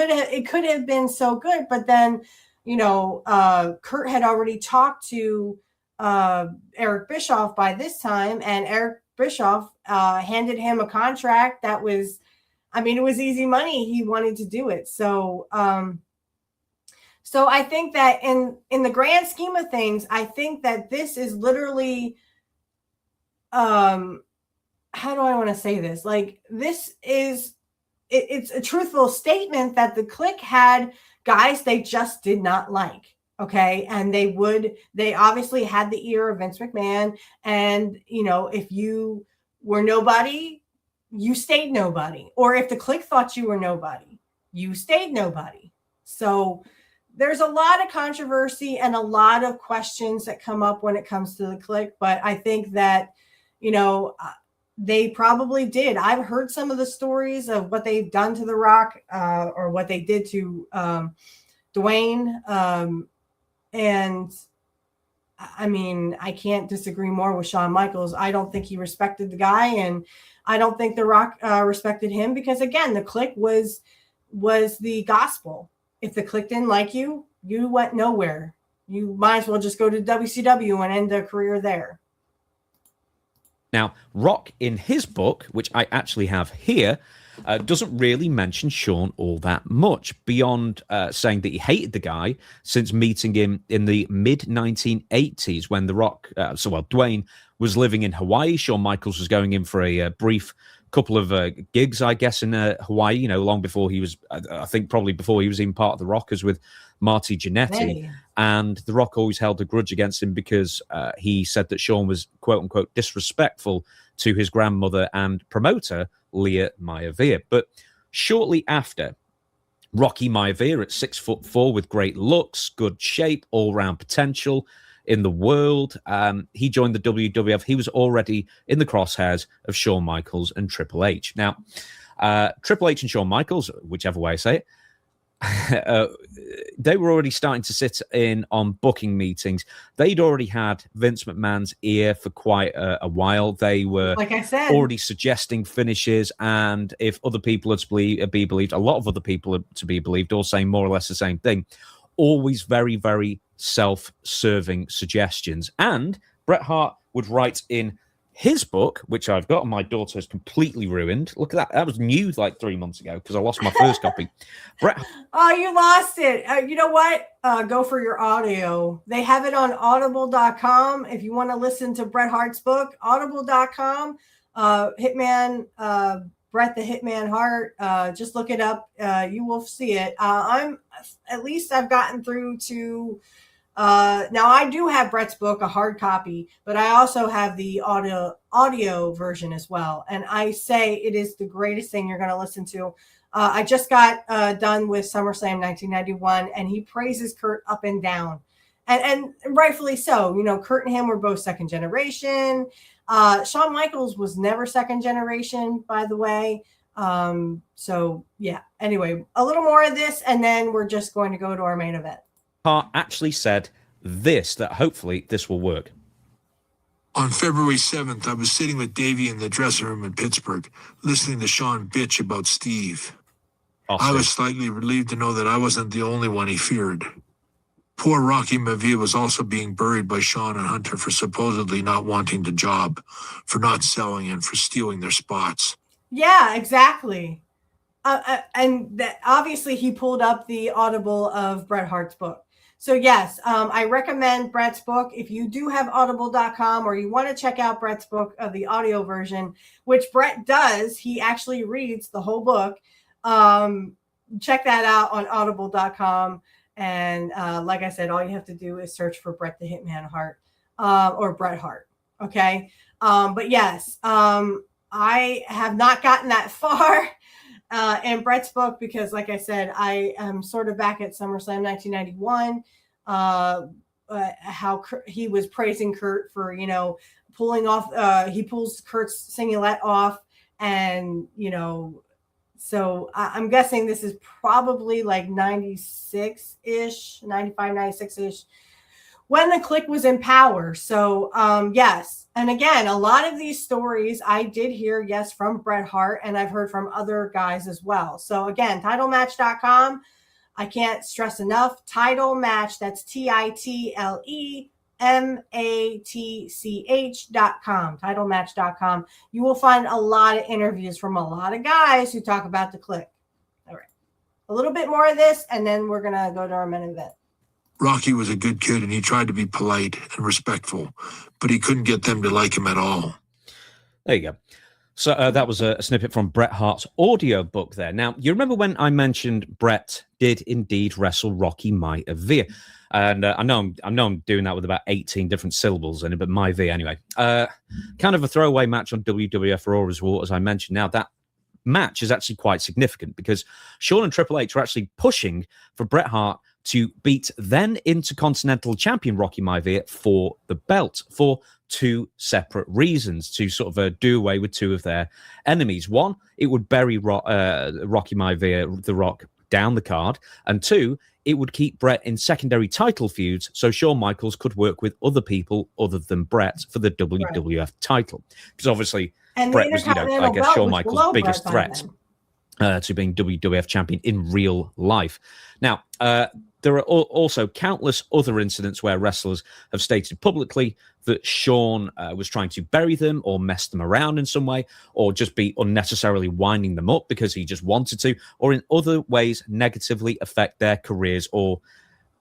could have been so good, but then, Curt had already talked to Eric Bischoff by this time, and Eric Bischoff handed him a contract that was, it was easy money. He wanted to do it. So I think that in the grand scheme of things, I think that this is literally, how do I want to say this? Like, this is, it's a truthful statement that the Clique had guys they just did not like. Okay. And they obviously had the ear of Vince McMahon. And, if you were nobody, you stayed nobody. Or if the Clique thought you were nobody, you stayed nobody. So there's a lot of controversy and a lot of questions that come up when it comes to the Clique. But I think that, they probably did. I've heard some of the stories of what they've done to The Rock, or what they did to Dwayne. And I can't disagree more with Shawn Michaels. I don't think he respected the guy, and I don't think The Rock respected him, because again, the Clique was the gospel. If the Clique didn't like you, you went nowhere. You might as well just go to WCW and end a career there. Now, Rock, in his book, which I actually have here, doesn't really mention Shawn all that much, beyond saying that he hated the guy since meeting him in the mid-1980s when The Rock, Dwayne, was living in Hawaii. Shawn Michaels was going in for a brief couple of gigs, I guess, in Hawaii, long before he was, I think probably before he was even part of The Rockers with Marty Jannetty. Hey. And The Rock always held a grudge against him because he said that Shawn was, quote unquote, disrespectful to his grandmother and promoter, Leah Maivia. But shortly after, Rocky Maivia, at 6'4" with great looks, good shape, all-round potential in the world, he joined the WWF. He was already in the crosshairs of Shawn Michaels and Triple H. Now, Triple H and Shawn Michaels, whichever way I say it, they were already starting to sit in on booking meetings. They'd already had Vince McMahon's ear for quite a while. They were, like I said, already suggesting finishes, and if other people are to be believed, a lot of other people are to be believed, all saying more or less the same thing. Always very, very self-serving suggestions. And Bret Hart would write in his book, which I've got, and my daughter has completely ruined. Look at that. That was new like 3 months ago because I lost my first copy. Oh, you lost it. You know what? Go for your audio. They have it on audible.com. If you want to listen to Bret Hart's book, audible.com, Hitman, Bret the Hitman Hart. Just look it up. You will see it. I've gotten through to, now I do have Bret's book, a hard copy, but I also have the audio version as well. And I say it is the greatest thing you're going to listen to. I just got done with SummerSlam 1991, and he praises Curt up and down, and rightfully so. Curt and him were both second generation. Shawn Michaels was never second generation, by the way. So yeah, anyway, a little more of this, and then we're just going to go to our main event. Hart actually said this, that hopefully this will work. On February 7th, I was sitting with Davey in the dressing room in Pittsburgh, listening to Shawn bitch about Steve. Awesome. I was slightly relieved to know that I wasn't the only one he feared. Poor Rocky Maivia was also being buried by Shawn and Hunter for supposedly not wanting the job, for not selling, and for stealing their spots. Yeah, exactly. And that obviously he pulled up the Audible of Bret Hart's book. So yes, I recommend Bret's book. If you do have audible.com or you want to check out Bret's book of the audio version, which Bret does, he actually reads the whole book. Check that out on audible.com. And like I said, all you have to do is search for Bret the Hitman Hart, or Bret Hart. Okay. But yes, I have not gotten that far in Bret's book because, like I said, I am sort of back at SummerSlam 1991. How he was praising Curt for, pulling off, he pulls Curt's singlet off and, So I'm guessing this is probably like 96-ish, 95, 96-ish, when the Clique was in power. So yes. And again, a lot of these stories I did hear, yes, from Bret Hart, and I've heard from other guys as well. So again, titlematch.com. I can't stress enough. Title Match, that's TITLEMATCH.com, titlematch.com. You will find a lot of interviews from a lot of guys who talk about the Clique. All right. A little bit more of this, and then we're going to go to our main event. Rocky was a good kid and he tried to be polite and respectful, but he couldn't get them to like him at all. There you go. So that was a snippet from Bret Hart's audio book there. Now, you remember when I mentioned Bret did indeed wrestle Rocky Maivia? And I know I'm doing that with about 18 different syllables in it, but Maivia anyway. Kind of a throwaway match on WWF Raw as well, as I mentioned. Now, that match is actually quite significant because Shawn and Triple H were actually pushing for Bret Hart to beat then Intercontinental Champion Rocky Maivia for the belt for two separate reasons, to sort of do away with two of their enemies. One, it would bury Rocky Maivia, The Rock, down the card. And two, it would keep Bret in secondary title feuds so Shawn Michaels could work with other people other than Bret for the WWF title. Because obviously Bret was, I guess, Shawn Michaels' biggest threat to being WWF champion in real life. Now, there are also countless other incidents where wrestlers have stated publicly that Shawn was trying to bury them or mess them around in some way, or just be unnecessarily winding them up because he just wanted to, or in other ways negatively affect their careers or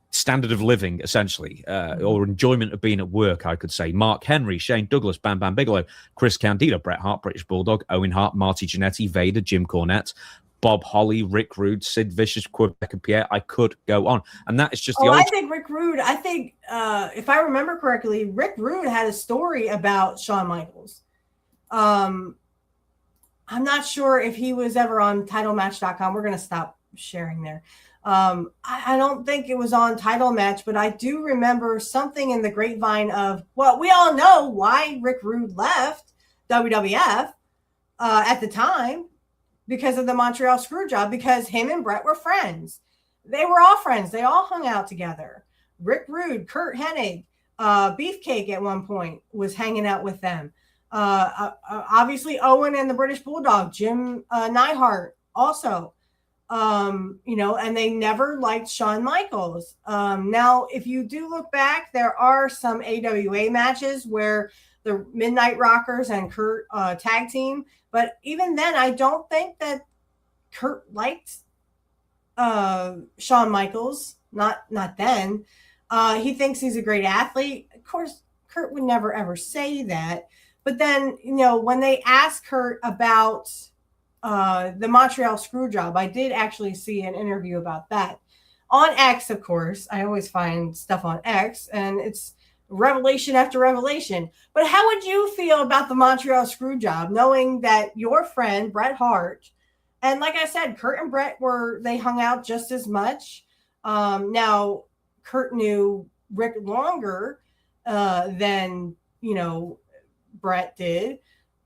standard of living, essentially, or enjoyment of being at work, I could say. Mark Henry, Shane Douglas, Bam Bam Bigelow, Chris Candido, Bret Hart, British Bulldog, Owen Hart, Marty Jannetty, Vader, Jim Cornette, Bob Holly, Rick Rude, Sid Vicious, Quebec and Pierre. I could go on. And that is just the old... I think Rick Rude, if I remember correctly, Rick Rude had a story about Shawn Michaels. I'm not sure if he was ever on titlematch.com. We're going to stop sharing there. I don't think it was on Title Match, but I do remember something in the grapevine of, well, we all know why Rick Rude left WWF at the time. Because of the Montreal Screwjob, because him and Bret were friends. They were all friends. They all hung out together. Rick Rude, Curt Hennig, Beefcake at one point was hanging out with them. Obviously, Owen and the British Bulldog, Jim Neidhart also. And they never liked Shawn Michaels. Now, if you do look back, there are some AWA matches where the Midnight Rockers and Curt tag team. But even then, I don't think that Curt liked Shawn Michaels. Not then. He thinks he's a great athlete. Of course, Curt would never, ever say that. But then, when they asked Curt about the Montreal Screwjob, I did actually see an interview about that. On X, of course. I always find stuff on X, and it's revelation after revelation. But how would you feel about the Montreal Screwjob, knowing that your friend Bret Hart, and like I said, Curt and Bret they hung out just as much. Now Curt knew Rick longer than Bret did,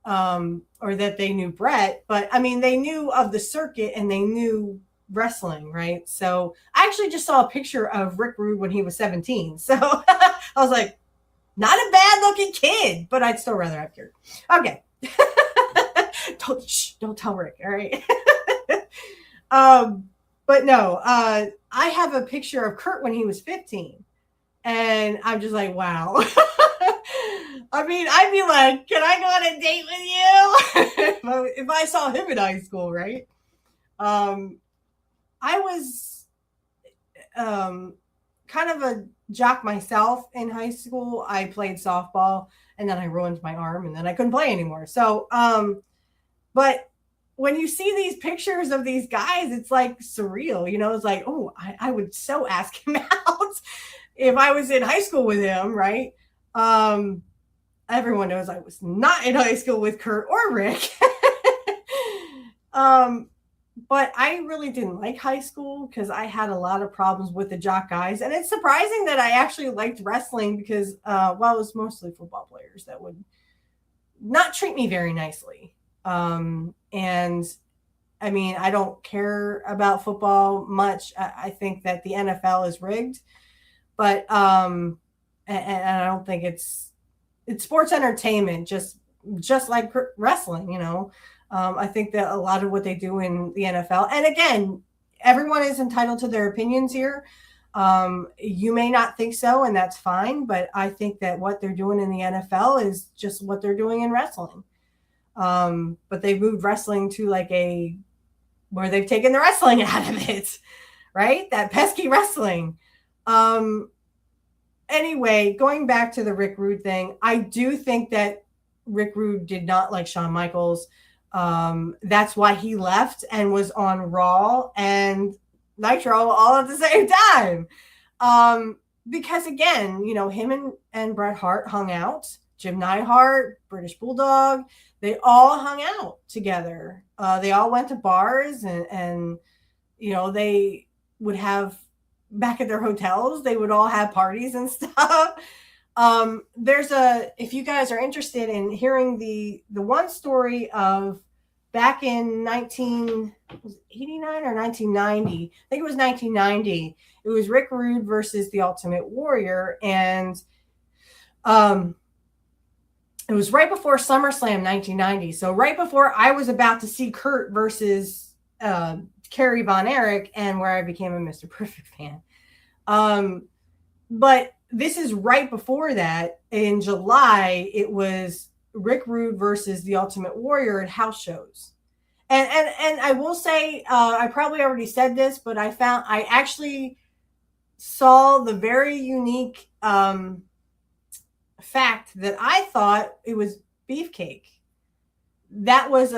or that they knew Bret, but I mean they knew of the circuit and they knew wrestling, right? So I actually just saw a picture of Rick Rude when he was 17. So I was like, not a bad looking kid, but I'd still rather have Curt. Okay. Don't tell Rick. All right. But no, I have a picture of Curt when he was 15 and I'm just like, wow. I mean, I'd be like, can I go on a date with you? If I saw him in high school, right? I was kind of a jock myself in high school. I played softball and then I ruined my arm and then I couldn't play anymore. So, but when you see these pictures of these guys, it's like surreal, it's like, oh, I would so ask him out if I was in high school with him, right? Everyone knows I was not in high school with Curt or Rick. But I really didn't like high school because I had a lot of problems with the jock guys. And it's surprising that I actually liked wrestling because, it was mostly football players that would not treat me very nicely. And I mean, I don't care about football much. I think that the NFL is rigged, but and I don't think it's sports entertainment, just like wrestling. You know, I think that a lot of what they do in the NFL, and again, everyone is entitled to their opinions here. You may not think so, and that's fine. But I think that what they're doing in the NFL is just what they're doing in wrestling. But they've moved wrestling to like where they've taken the wrestling out of it, right? That pesky wrestling. Anyway, going back to the Rick Rude thing, I do think that Rick Rude did not like Shawn Michaels. That's why he left and was on Raw and Nitro all at the same time. Because again, you know, him and Bret Hart hung out. Jim Neidhart, British Bulldog, they all hung out together. They all went to bars and you know, they would have back at their hotels, they would all have parties and stuff. If you guys are interested in hearing the one story of back in 1989 or 1990, I think it was 1990. It was Rick Rude versus the Ultimate Warrior, and it was right before SummerSlam 1990. So right before I was about to see Curt versus Kerry Von Erich, and where I became a Mr. Perfect fan. But this is right before that. In July, it was Rick Rude versus the Ultimate Warrior at house shows. And I will say, I probably already said this, but I actually saw the very unique fact that I thought it was beefcake. That was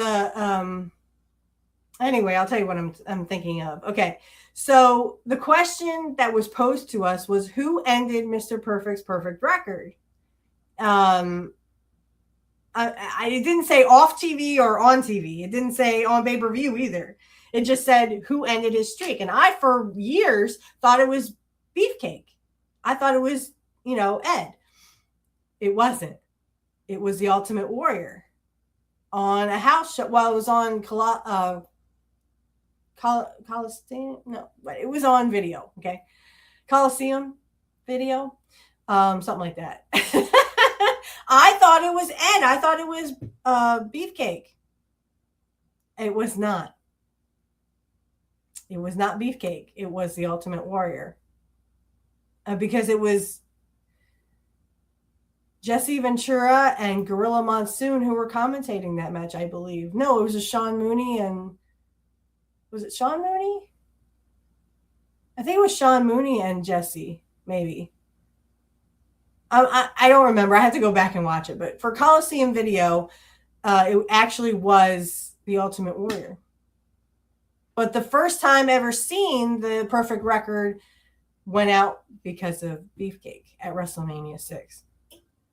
anyway, I'll tell you what I'm thinking of. Okay. So the question that was posed to us was, who ended Mr. Perfect's perfect record? I didn't say off TV or on TV. It didn't say on pay-per-view either. It just said who ended his streak. And I, for years, thought it was Beefcake. I thought it was, you know, Ed. It wasn't. It was the Ultimate Warrior on a house show. Well, it was on Coliseum. No, but it was on video. Okay. Coliseum video. Something like that. I thought it was Ed. I thought it was Beefcake. It was not. It was not Beefcake. It was the Ultimate Warrior. Because it was Jesse Ventura and Gorilla Monsoon who were commentating that match, I believe. No, it was a Sean Mooney and... Was it Sean Mooney? I think it was Sean Mooney and Jesse, maybe. I don't remember. I have to go back and watch it. But for Coliseum video, it actually was the Ultimate Warrior. But the first time ever seen, the perfect record went out because of Beefcake at WrestleMania 6.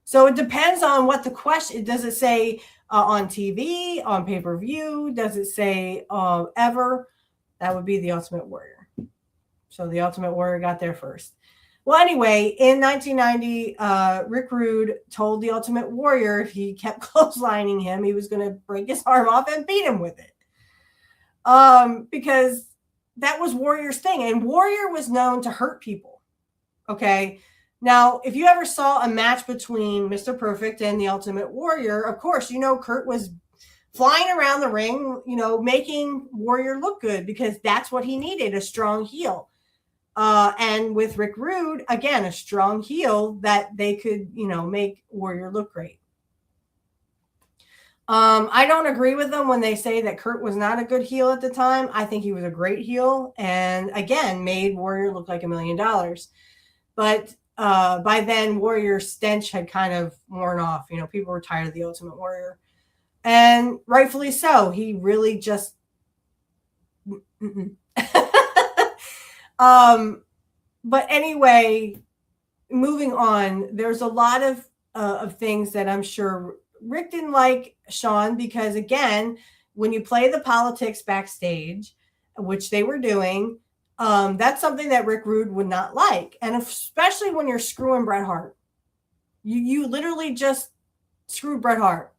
So it depends on what the question, does it say on TV, on pay-per-view? Does it say ever? That would be the Ultimate Warrior. So the Ultimate Warrior got there first. Well, anyway, in 1990, Rick Rude told the Ultimate Warrior if he kept clotheslining him, he was going to break his arm off and beat him with it. Because that was Warrior's thing. And Warrior was known to hurt people. Okay. Now, if you ever saw a match between Mr. Perfect and the Ultimate Warrior, of course, you know, Curt was flying around the ring, you know, making Warrior look good because that's what he needed, a strong heel. And with Rick Rude, again, a strong heel that they could, you know, make Warrior look great. I don't agree with them when they say that Curt was not a good heel at the time. I think he was a great heel and, again, made Warrior look like $1 million. But by then, Warrior's stench had kind of worn off. You know, people were tired of the Ultimate Warrior. And rightfully so. He really just... But anyway, moving on, there's a lot of things that I'm sure Rick didn't like Shawn because, again, when you play the politics backstage, which they were doing, that's something that Rick Rude would not like. And especially when you're screwing Bret Hart. You literally just screwed Bret Hart.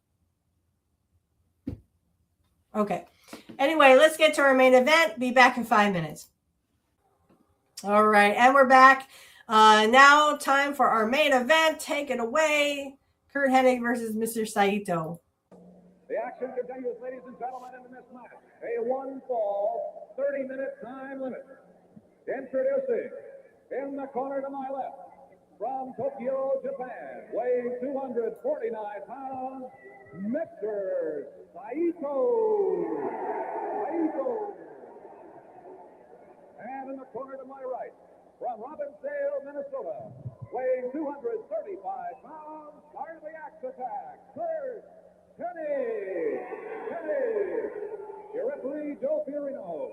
Okay. Anyway, let's get to our main event. Be back in 5 minutes. All right, and we're back. Now time for our main event. Take it away. Curt Hennig versus Mr. Saito. The action continues, ladies and gentlemen, in this match. A one-fall, 30-minute time limit. Introducing, in the corner to my left, from Tokyo, Japan, weighing 249 pounds, Mr. Saito. And in the corner to my right, from Robbinsdale, Minnesota, weighing 235 pounds, starting the axe attack, Curt Hennig. Your referee, Joe Fiorino.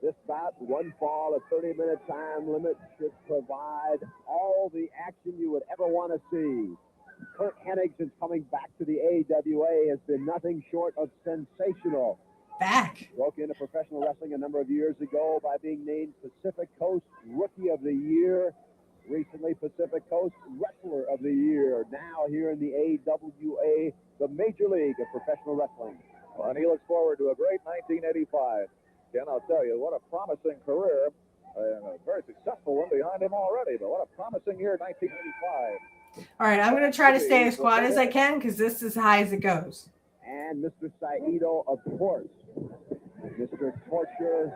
This bout, one fall, a 30-minute time limit, should provide all the action you would ever want to see. Curt Hennig, since coming back to the AWA, has been nothing short of sensational. Back. Broke into professional wrestling a number of years ago by being named Pacific Coast Rookie of the Year. Recently, Pacific Coast Wrestler of the Year. Now here in the AWA, the Major League of Professional Wrestling. Well, and he looks forward to a great 1985. Ken, I'll tell you, what a promising career. A very successful one behind him already, but what a promising year, 1985. All right, I'm going to try to stay as quiet as I can because this is as high as it goes. And Mr. Saito, of course. Mr. Torture,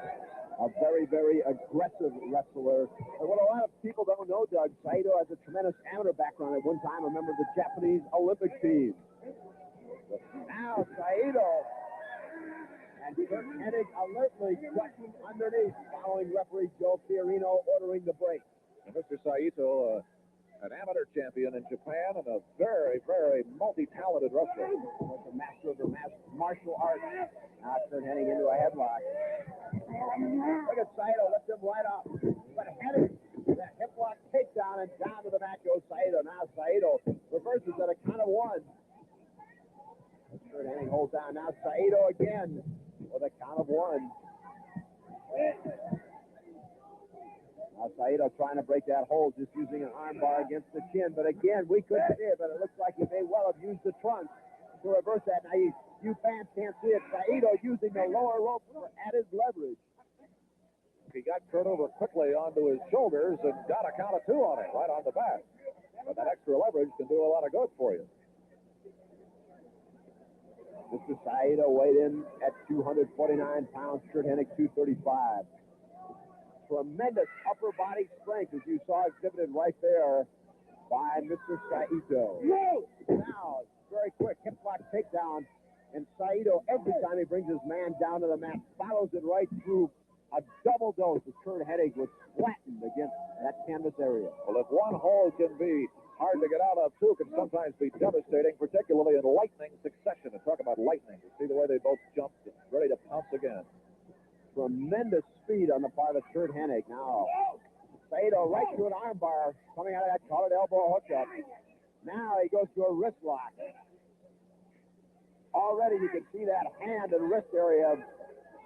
a very, very aggressive wrestler. And what a lot of people don't know, Doug, Saito has a tremendous amateur background. At one time, a member of the Japanese Olympic team. But now, Saito and Curt Hennig alertly cut underneath, following referee Joe Fiorino ordering the break. And Mr. Saito, an amateur champion in Japan and a very, very multi-talented wrestler. The master of the martial arts. Now Curt Hennig into a headlock. Look at Saito, lift him right up. But Hennig, that hip lock takedown and down to the mat goes Saito. Now Saito reverses at a count of one. Curt Hennig holds down. Now Saito again with a count of one. Now Saito trying to break that hold, just using an armbar against the chin. But again, we couldn't see it, but it looks like he may well have used the trunk to reverse that. Now you fans can't see it. Saito using the lower rope for added leverage. He got Curt over quickly onto his shoulders and got a count of two on it, right on the back. But that extra leverage can do a lot of good for you. Mr. Saito weighed in at 249 pounds, Curt Hennig 235. Tremendous upper body strength, as you saw exhibited right there by Mr. Saito. Now, very quick hip lock takedown, and Saito, every time he brings his man down to the mat, follows it right through a double dose as Curt Hennig was flattened against that canvas area. Well, if one hold can be hard to get out of, two can sometimes be devastating, particularly in lightning succession. And talk about lightning. You see the way they both jumped, ready to pounce again. Tremendous speed on the part of Curt Hennig. Now, Saito right to an armbar, coming out of that collared elbow hookup. Now he goes to a wrist lock. Already you can see that hand and wrist area of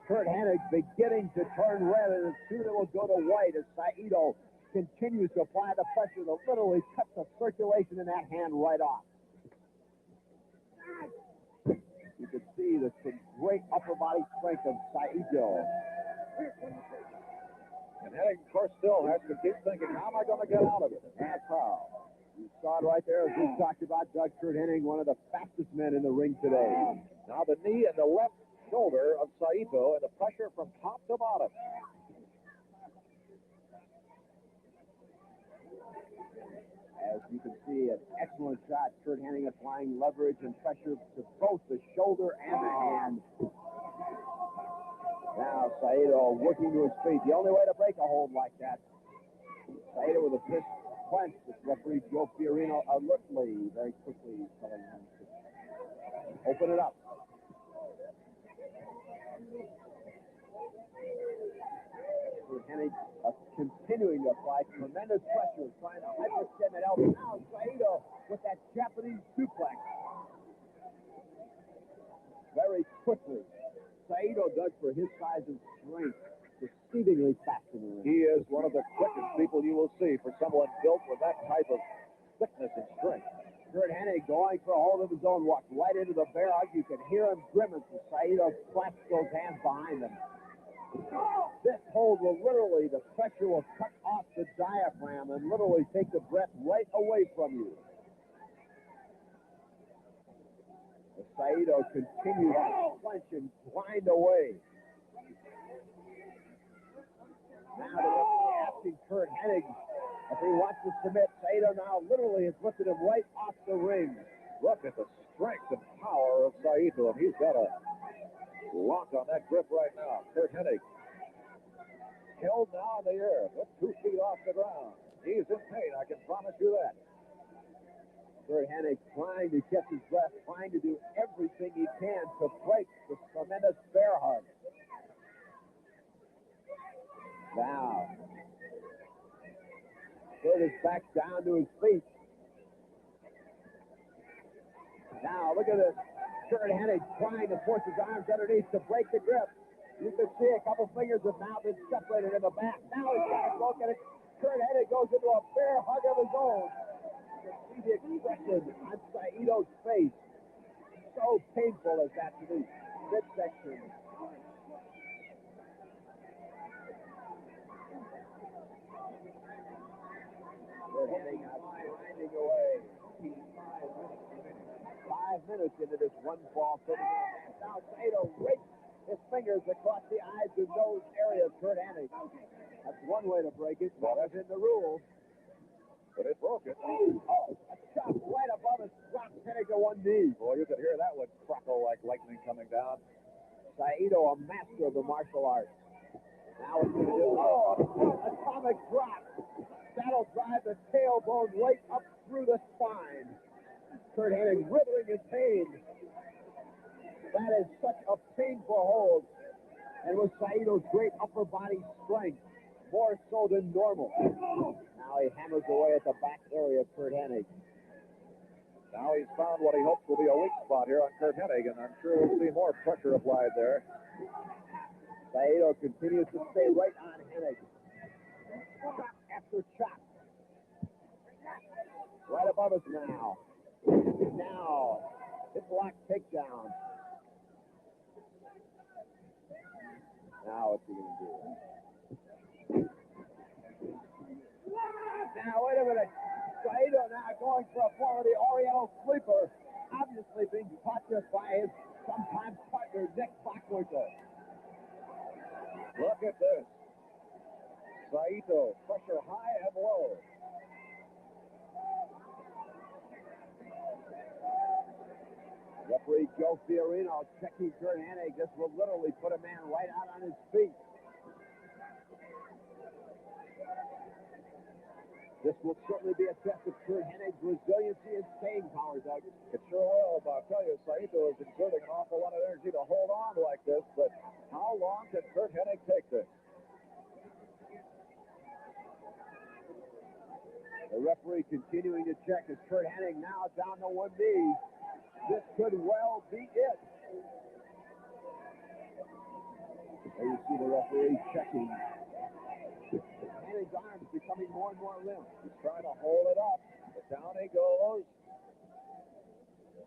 Curt Hennig beginning to turn red, and soon it will go to white as Saito continues to apply the pressure that literally cuts the circulation in that hand right off. You can see the great upper body strength of Saito. And Hennig, of course, still has to keep thinking, how am I going to get out of it? That's how. You saw it right there as we talked about Doug Curt Hennig, one of the fastest men in the ring today. Now the knee and the left shoulder of Saito and the pressure from top to bottom. As you can see, an excellent shot. Curt Hennig applying leverage and pressure to both the shoulder and the hand. Now Saito working to his feet. The only way to break a hold like that. Saito with a fist clenched. This referee Joe Fiorino alertly, very quickly telling him to open it up. Curt Hennig continuing to apply tremendous pressure, trying to hyperextend that elbow. Now Saito with that Japanese suplex. Very quickly. Saito does, for his size and strength, exceedingly fast in the ring. He is one of the quickest people you will see for someone built with that type of thickness and strength. Curt Hennig going for a hold of his own, walked right into the bear hug. You can hear him grimace as Saito slaps those hands behind him. This hold will literally, the pressure will cut off the diaphragm and literally take the breath right away from you. As Saito continues to clench and grind away. Now the referee asking Curt Hennig if he wants to submit. Saito now literally has lifted him right off the ring. Look at the strength and power of Saito, and he's got a lock on that grip right now. Curt Hennig held now in the air, with 2 feet off the ground. He's in pain, I can promise you that. Curt Hennig trying to catch his breath, trying to do everything he can to break this tremendous bear hug. Now, Curt is back down to his feet. Now, look at this. Curt Hennig trying to force his arms underneath to break the grip. You can see a couple fingers have now been separated in the back. Now he's got a look at it. Curt Hennig goes into a bear hug of his own. You can see the expression on Saito's face. So painful as that to the midsection. Curt Hennig grinding away. 5 minutes into this one fall. Now Saito rakes his fingers across the eyes and nose area of Curt Hennig. That's one way to break it. Well, that's in the rules. But it broke it. Oh, a chop right above his drops Hennig to one knee. Boy, you could hear that one crackle like lightning coming down. Saito, a master of the martial arts. Now it's going to do, atomic drop. That'll drive the tailbone right up through the spine. Curt Hennig writhing in pain. That is such a painful hold. And with Saito's great upper body strength, more so than normal. Now he hammers away at the back area of Curt Hennig. Now he's found what he hopes will be a weak spot here on Curt Hennig, and I'm sure we'll see more pressure applied there. Saito continues to stay right on Hennig. Chop after chop. Right above us now. Now, hip lock takedown. Now what's he going to do? Now, wait a minute. Saito now going for a form of the Oriental sleeper. Obviously being practiced by his sometimes partner, Nick Bockwinkel. Look at this. Saito, pressure high and low. Referee Joe Fiorino checking Curt Hennig. This will literally put a man right out on his feet. This will certainly be a test of Curt Hennig's resiliency and staying power, Doug. It sure will, but I'll tell you, Saito is exerting an awful lot of energy to hold on like this, but how long can Curt Hennig take this? The referee continuing to check as Curt Hennig now down to one knee. This could well be it. There you see the referee checking. Hennig's arms becoming more and more limp. He's trying to hold it up, but down he goes.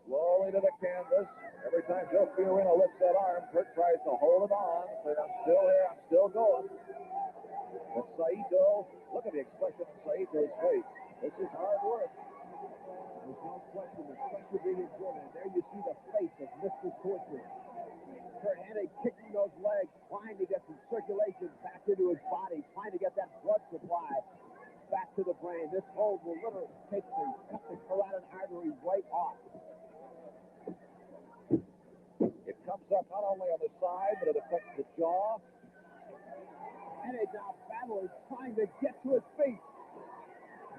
Slowly to the canvas. Every time Joe Fiorino lifts that arm, Curt tries to hold it on. Say, I'm still here, I'm still going. But Saito, look at the expression on Saito's face. This is hard work. There's no question the pressure being exerted. There you see the face of Mr. Torture. Curt Hennig kicking those legs, trying to get some circulation back into his body, trying to get that blood supply back to the brain. This hold will literally cut the carotid artery right off. It comes up not only on the side, but it affects the jaw. Hennig now battling, trying to get to his feet.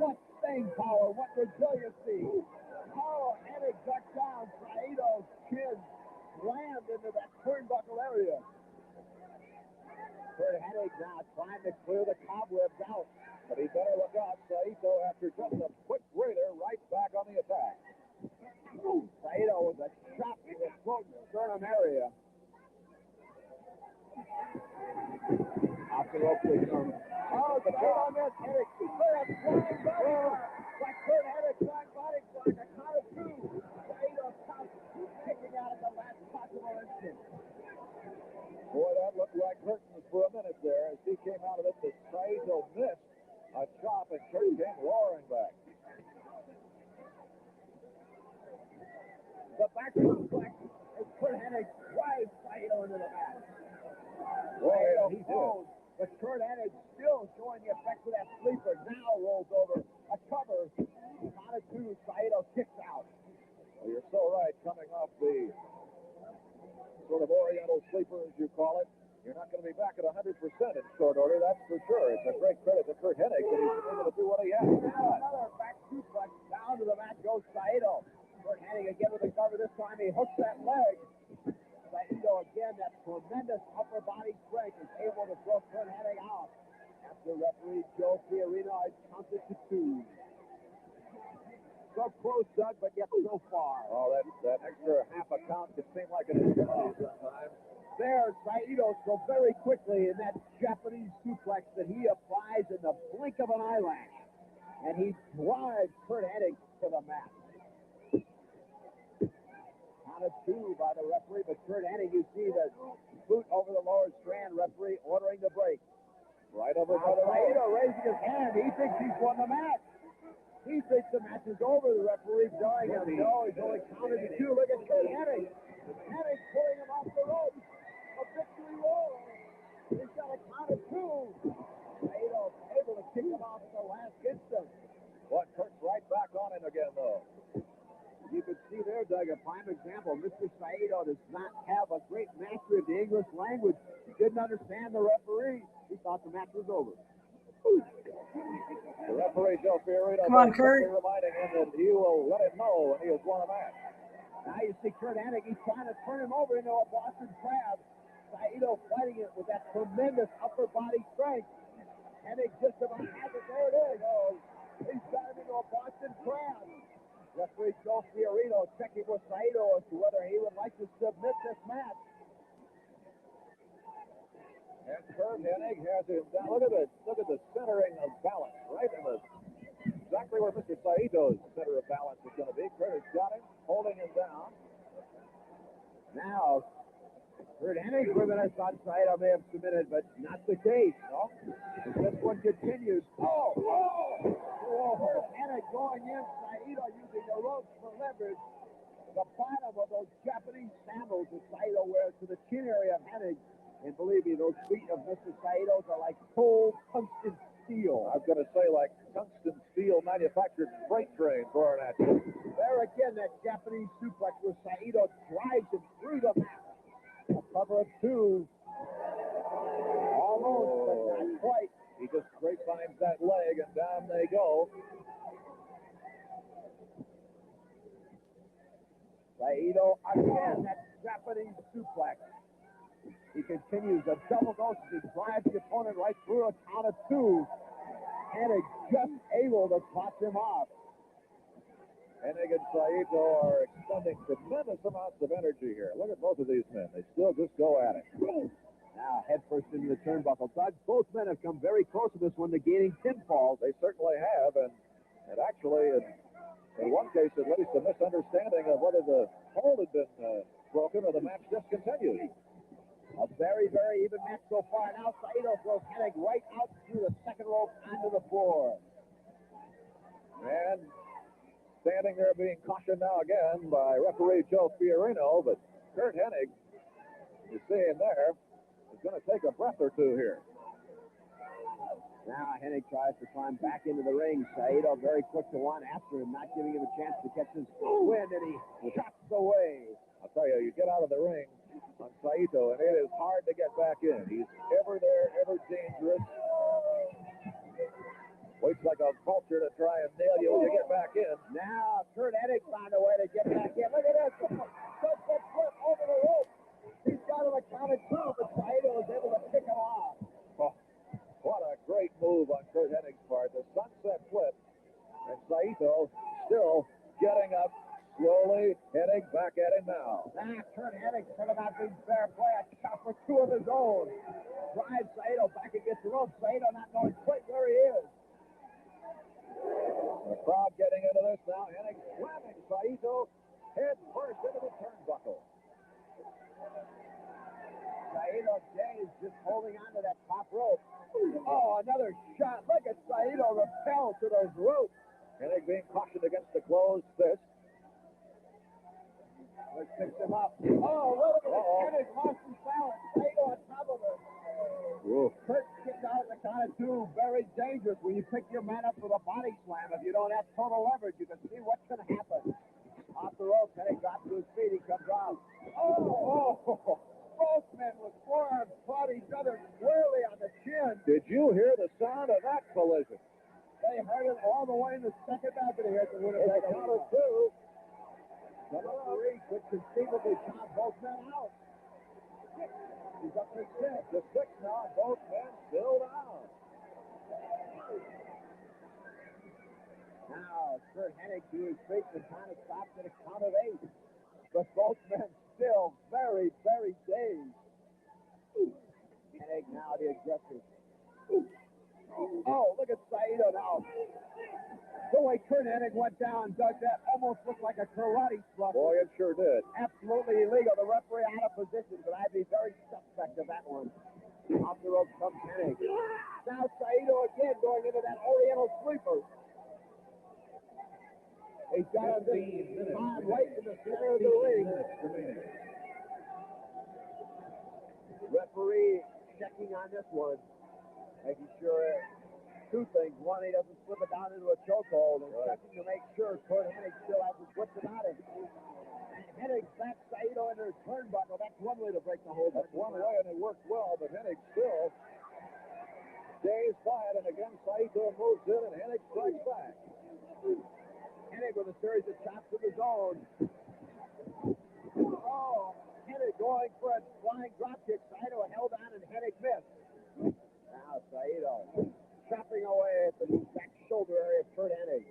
What staying power, what resiliency. Oh, Hennig got down. Saito's chin slammed into that turnbuckle area. Curt Hennig now trying to clear the cobwebs out. But he better look out. Saito, after just a quick breather, right back on the attack. Saito with a chop to the throat and sternum area. Off the rope they come. Oh, the right on that Hennig. Clear up, flying body. Like Curt Hennig, flying body, like a count of two. Saito Boy, that looked like curtains for a minute there as he came out of it. The Saito missed a chop and Curt came roaring back. The back suplex as Curt Hennig drives Saito into the mat. Saito falls, but Curt Hennig still showing the effects of that sleeper. Now rolls over a cover. Count of two, Saito kicks out. Well, you're so right, coming off the sort of oriental sleeper, as you call it. You're not going to be back at 100% in short order, that's for sure. It's a great credit to Curt Hennig that he's able to do what he has. Now another back suplex. Down to the mat goes Saito. Curt Hennig again with the cover. This time he hooks that leg. Saito again, that tremendous upper body strength is able to throw Curt Hennig out. After referee Joe Fiorino has counted to 2. So close, Doug, but yet so far. Oh, that extra half a count can seem like an eternity sometimes. There, Saito so very quickly in that Japanese suplex that he applies in the blink of an eyelash. And he drives Curt Hennig to the mat. Count of 2 by the referee, but Curt Hennig, you see the boot over the lower strand, referee ordering the break. Right over Now by the Saito raising his hand. He thinks he's won the match. He thinks the match is over. The referee telling him, no, he's only counted to 2. Look at Curt Hennig. Hennig pulling him off the ropes. A victory roll. He's got a count of 2. Saito able to kick him off at the last instant. What, Kurt's right back on him again, though. You can see there, Doug, a prime example. Mr. Saito does not have a great mastery of the English language. He didn't understand the referee. He thought the match was over. The referee, Joe Fiorino, Come on, Curt. reminding him that he will let him know when he has won a match. Now you see Curt Hennig, he's trying to turn him over into a Boston Crab. Saito fighting it with that tremendous upper body strength. Hennig just about has it. There it is. Oh, he's got him into a Boston Crab. Referee Joe Fiorino checking with Saito as to whether he would like to submit this match. And Curt Hennig has him down. Look at the centering of balance, right in the exactly where Mr. Saito's center of balance is going to be. Curt has got him, holding him down. Now, Curt Hennig for a minute thought Saito may have submitted, but not the case. No. As this one continues. Oh! Curt Hennig going in. Saito using the ropes for leverage. The bottom of those Japanese sandals that Saito wears to the chin area of Hennig. And believe me, those feet of Mr. Saito's are like cold tungsten steel. I was going to say like tungsten steel manufactured freight trains roaring at you. There again, that Japanese suplex where Saito drives him through the mat. A cover of 2. Almost, but not quite. He just grapevines that leg and down they go. Saito again, that Japanese suplex. He continues a double dose as he drives the opponent right through a count of 2. Hennig just able to toss him off. Hennig and Saito are expending tremendous amounts of energy here. Look at both of these men. They still just go at it. Now head first into the turnbuckle. Doug, both men have come very close to this one, negating pinfalls. They certainly have, and actually, in one case at least, a misunderstanding of whether the hold had been broken or the match discontinued. A very, very even match so far. Now Saito throws Hennig right out through the second rope onto the floor. And standing there being cautioned now again by referee Joe Fiorino, but Curt Hennig, you see him there, is going to take a breath or two here. Now Hennig tries to climb back into the ring. Saito very quick to one after him, not giving him a chance to catch his wind, and he chops away. I'll tell you, you get out of the ring on Saito, and it is hard to get back in. He's ever there, ever dangerous. Waits like a vulture to try and nail you when you get back in. Now Curt Hennig found a way to get back in. Look at this. Sunset flip over the rope. He's got him a count of 2, but Saito was able to pick him off. Oh, what a great move on Curt Hennig's part. The sunset flip. And Saito still getting up. Slowly, Hennig back at him now. Curt Hennig could have not been fair play. A shot for 2 of his own. Drives Saito back against the rope. Saito not knowing quite where he is. The crowd getting into this now. Hennig slamming Saito head first into the turnbuckle. Saito Jay's just holding on to that top rope. Oh, another shot. Look at Saito repel to those ropes. Hennig being cautioned against the closed fist. Let's fix him up. Oh, what a Hennig lost his balance. Saito on top of him. Curt kicked out at the count of two. Very dangerous when you pick your man up with a body slam. If you don't have total leverage, you can see what's going to happen. Off the rope, Hennig drops to his feet. He comes out. Oh, both men with forearms caught each other squarely on the chin. Did you hear the sound of that collision? They heard it all the way in the second balcony here at the Winnipeg. It's a count of two. The referee could conceivably count both men out. He's up to six. The six now, both men still down. Now, Curt Hennig to his feet and kind of stops at a count of eight. But both men still very, very dazed. Hennig now the aggressor. Oh, look at Saito now. The way Curt Hennig went down, Doug, that almost looked like a karate slug. Boy, it sure did. Absolutely illegal. The referee out of position, but I'd be very suspect of that one. Off the rope comes Hennig. Now Saito again going into that Oriental sleeper. He's got him on right in the center of the ring. Referee checking on this one, making sure two things. One, he doesn't slip it down into a chokehold, and checking to make sure Curt Hennig still has his wits about him. And Hennig backs Saito into his turnbuckle. That's one way to break the hold. That's one way, and it worked well, but Hennig still stays quiet, and again Saito moves in, and Hennig strikes back. Hennig with a series of chops of his own. Oh, Hennig going for a flying dropkick. Saito held on, and Hennig missed. Now Saito chopping away at the back shoulder area of Curt Hennig.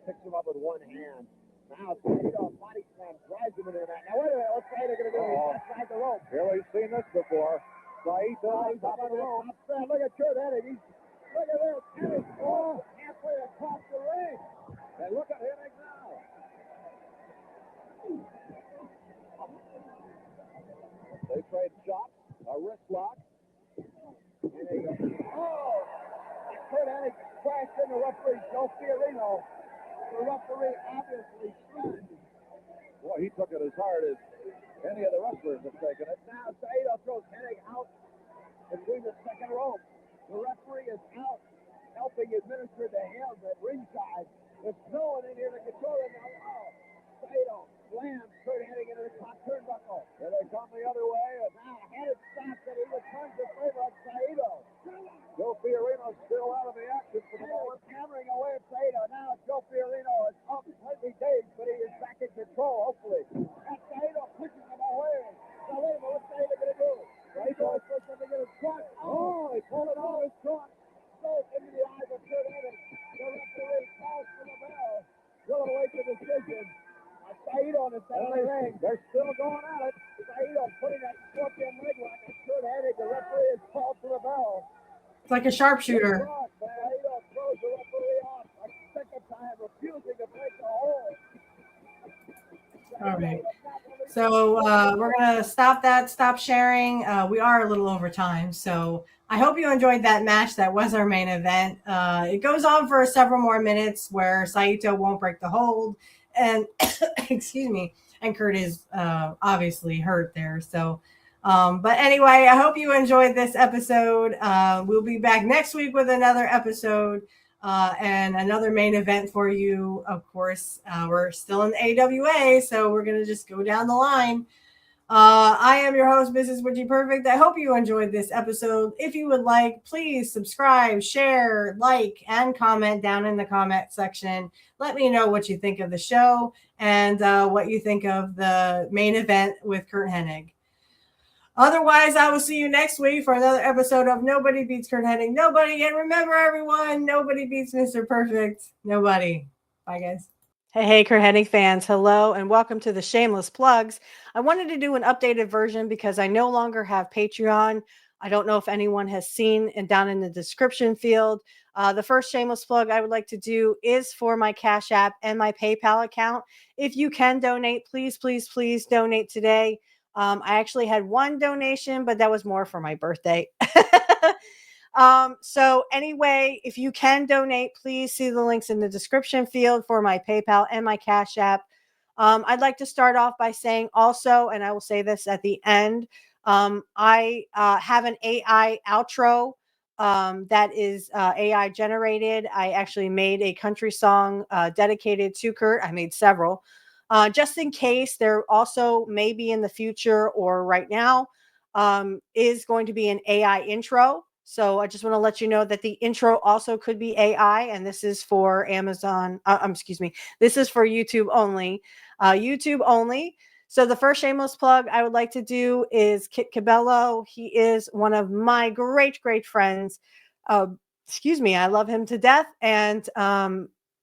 Picks him up with one hand. Now Saito body slam drives him into the mat. Now wait a minute, what's Saito going to do? He's outside the rope. Here we've seen this before. Saito on top of the rope. Look at Curt Hennig. Look at this. Hennig halfway across the ring. And look at Hennig now. They trade shots, a wrist lock. Oh! Curt Hennig crashed in the referee, Joe Fiorino. The referee obviously stunned. Boy, he took it as hard as any of the wrestlers have taken it. Now Saito throws Hennig out between the second rope. The referee is out, helping administer the hands at ringside. There's no one in here to control it now. Oh, Saito slams Curt Hennig into the top turnbuckle. Here they come the other way. And now Hennig stops and he returns the favor of Saito. Joe Fiorino's still out of the action for the moment. Hammering away at Saito. Now Joe Fiorino is up, completely dazed, but he is back in control, hopefully. And Saito pushes him away. Now wait a minute, what's Saito going to do? Saito is supposed to get his trunk. Oh, he pulled it out of his trunk. Straight into the eyes of Curt Hennig. The referee calls for the bell. Will await the decision. Saito in the center of the ring. They're still going at it. Saito putting that scorpion leg lock on Curt Hennig. The referee has called for the bell. It's like a sharpshooter. Saito throws the referee off a second time, refusing to break the hold. All right. So we're going to stop sharing. We are a little over time. So I hope you enjoyed that match. That was our main event. It goes on for several more minutes where Saito won't break the hold. And excuse me. And Curt is obviously hurt there. So, but anyway, I hope you enjoyed this episode. We'll be back next week with another episode. And another main event for you. Of course, we're still in AWA, so we're going to just go down the line. I am your host, Mrs. Witchy Perfect. I hope you enjoyed this episode. If you would like, please subscribe, share, like, and comment down in the comment section. Let me know what you think of the show and what you think of the main event with Curt Hennig. Otherwise, I will see you next week for another episode of Nobody Beats Curt Hennig. Nobody. And remember, everyone, nobody beats Mr. Perfect. Nobody. Bye, guys. Hey, Curt Hennig fans. Hello, and welcome to the Shameless Plugs. I wanted to do an updated version because I no longer have Patreon. I don't know if anyone has seen and down in the description field. The first shameless plug I would like to do is for my Cashapp and my PayPal account. If you can donate, please, please, please donate today. I actually had one donation, but that was more for my birthday. So anyway, if you can donate, please see the links in the description field for my PayPal and my Cash App. I'd like to start off by saying also, and I will say this at the end, I have an AI outro that is AI generated. I actually made a country song dedicated to Curt. I made several. Just in case there also maybe in the future or right now is going to be an AI intro. So I just want to let you know that the intro also could be AI, and this is for Amazon. Excuse me. This is for YouTube only. YouTube only. So the first shameless plug I would like to do is Kit Cabello. He is one of my great friends. Excuse me. I love him to death, and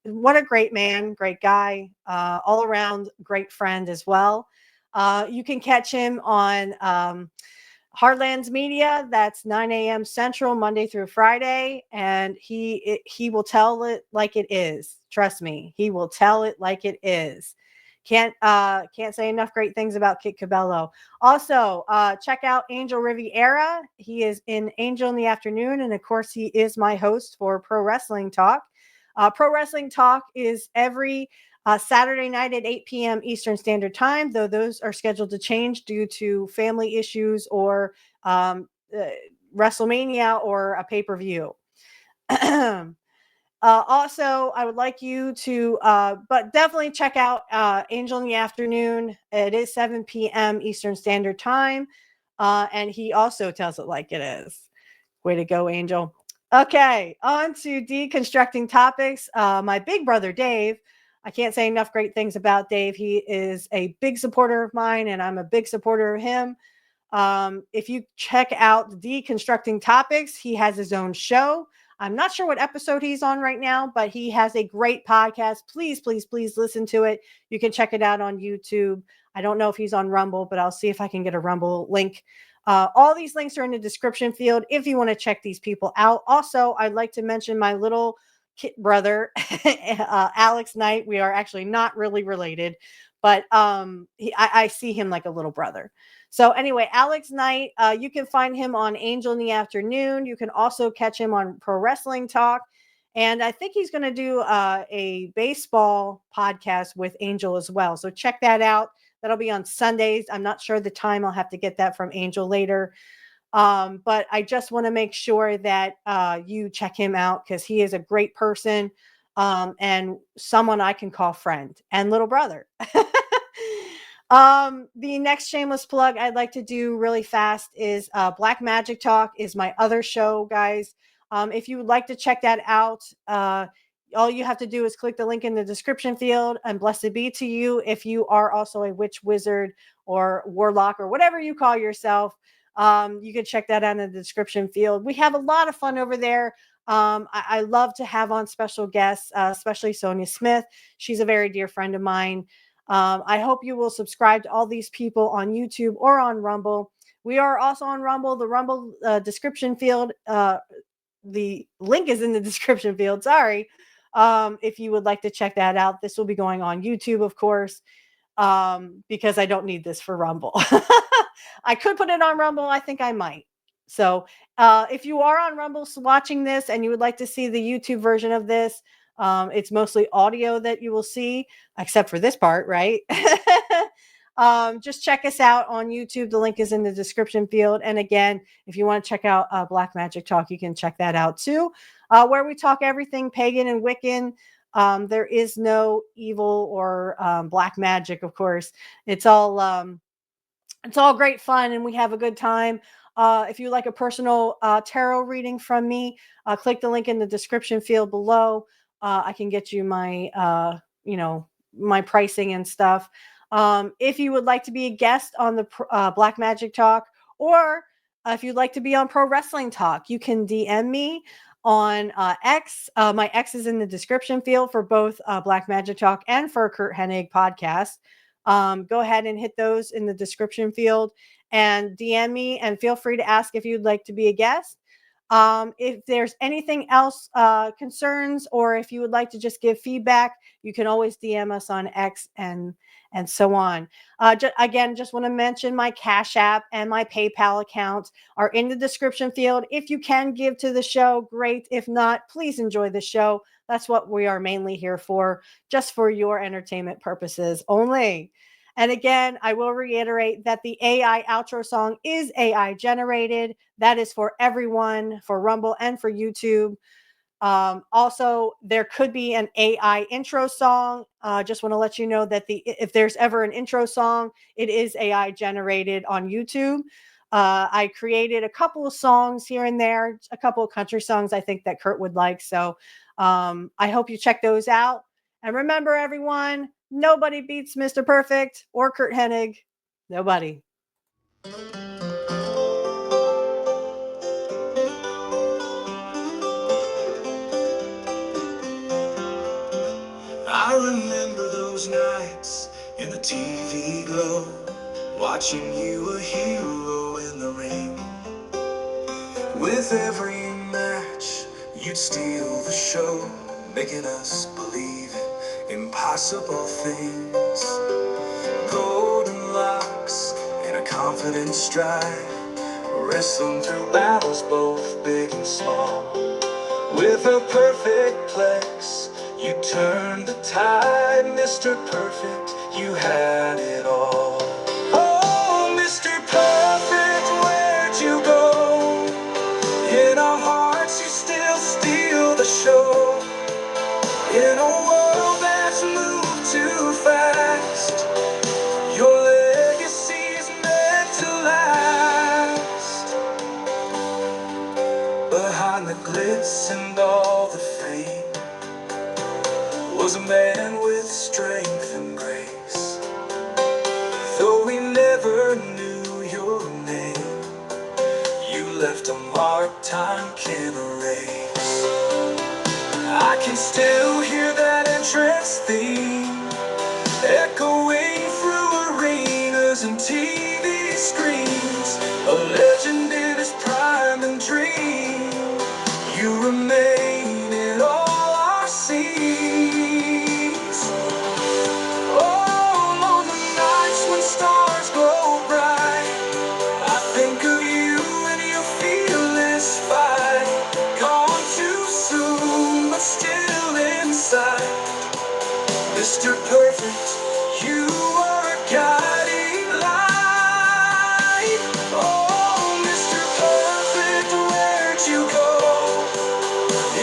what a great man, great guy, all around great friend as well. You can catch him on Heartlands Media. That's 9 a.m. Central, Monday through Friday, and he will tell it like it is. Trust me, he will tell it like it is. Can't say enough great things about Kit Cabello. Also, check out Angel Riviera. He is in Angel in the Afternoon, and of course, he is my host for Pro Wrestling Talk. Pro Wrestling Talk is every Saturday night at 8 p.m. Eastern Standard Time, though those are scheduled to change due to family issues or WrestleMania or a pay-per-view. Also, I would like you to, but definitely check out Angel in the Afternoon. It is 7 p.m. Eastern Standard Time, and he also tells it like it is. Way to go, Angel. Okay, on to deconstructing topics. My big brother, Dave. I can't say enough great things about Dave. He is a big supporter of mine, and I'm a big supporter of him. If you check out Deconstructing Topics, he has his own show. I'm not sure what episode he's on right now, but he has a great podcast. Please listen to it. You can check it out on YouTube. I don't know if he's on Rumble, but I'll see if I can get a Rumble link. All these links are in the description field if you want to check these people out. Also, I'd like to mention my little kid brother, Alex Knight. We are actually not really related, but I see him like a little brother. So anyway, Alex Knight, you can find him on Angel in the Afternoon. You can also catch him on Pro Wrestling Talk. And I think he's going to do a baseball podcast with Angel as well. So check that out. That'll be on Sundays. I'm not sure the time. I'll have to get that from Angel later. But I just want to make sure that you check him out because he is a great person and someone I can call friend and little brother. The next shameless plug I'd like to do really fast is Black Magic Talk is my other show, guys. If you would like to check that out, all you have to do is click the link in the description field, and blessed be to you if you are also a witch, wizard, or warlock, or whatever you call yourself. You can check that out in the description field. We have a lot of fun over there. I love to have on special guests, especially Sonia Smith. She's a very dear friend of mine. I hope you will subscribe to all these people on YouTube or on Rumble. We are also on Rumble. The Rumble description field, the link is in the description field. Sorry. If you would like to check that out, this will be going on YouTube, of course, because I don't need this for Rumble. I could put it on Rumble. I think I might. So if you are on Rumble watching this and you would like to see the YouTube version of this, it's mostly audio that you will see, except for this part, right? Just check us out on YouTube. The link is in the description field. And again, if you want to check out Black Magic Talk, you can check that out too, where we talk everything pagan and Wiccan. There is no evil or black magic, of course. It's all great fun, and we have a good time. If you like a personal tarot reading from me, click the link in the description field below. I can get you my, my pricing and stuff. If you would like to be a guest on the Black Magic Talk, or if you'd like to be on Pro Wrestling Talk, you can DM me on X. My X is in the description field for both Black Magic Talk and for Curt Hennig podcast. Go ahead and hit those in the description field and DM me, and feel free to ask if you'd like to be a guest. If there's anything else, concerns, or if you would like to just give feedback, you can always DM us on X and so on. Again, just want to mention my Cash App and my PayPal account are in the description field. If you can give to the show, great. If not, please enjoy the show. That's what we are mainly here for, just for your entertainment purposes only. And again, I will reiterate that the AI outro song is AI generated. That is for everyone, for Rumble and for YouTube. Also, there could be an AI intro song. Just want to let you know that if there's ever an intro song, it is AI generated on YouTube. I created a couple of songs here and there, a couple of country songs I think that Curt would like. So I hope you check those out. And remember, everyone, nobody beats Mr. Perfect or Curt Hennig. Nobody. I remember those nights in the TV glow, watching you a hero in the ring. With every match, you'd steal the show, making us believe impossible things. Golden locks and a confident stride, wrestling through battles both big and small. With a perfect plex, you turned the tide, Mr. Perfect, you had it all. Oh, Mr. Perfect, where'd you go? In our hearts, you still steal the show. In a world that's moved too fast, your legacy's meant to last. Behind the glitz and all the fame was a man with strength and grace. Though we never knew your name, you left a mark time can erase. I can still hear that entrance theme echoing through arenas and TV screens. A legend in his prime and dream, you remain in all our scenes. Oh, on the nights when stars glow bright, I think of you and your fearless fight. Gone too soon, but still inside, Mr. Perfect, you are a guiding light. Oh, Mr. Perfect, where'd you go?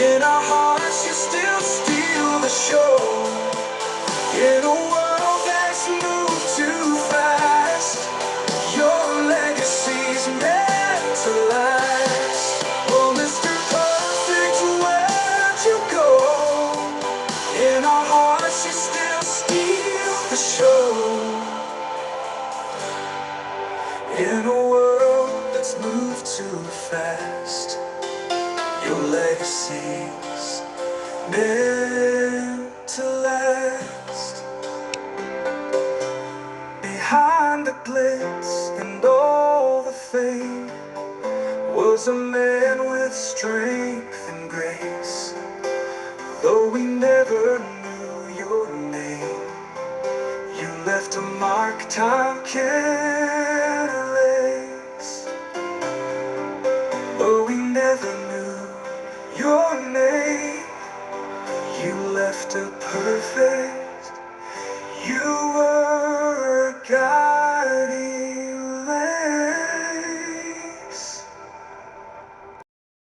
In our hearts, you still steal the show. In a world that's moved too fast, your legacy's meant to last. Oh, Mr. Perfect, where'd you go? In our hearts, you still steal the show. In a world that's moved too fast, your legacy's meant to last. Behind the glitz and all the fame was a man with strength and grace. Though we never knew your name, you left a mark time can't erase. Though we never knew your name, you left a perfect, you were a guide.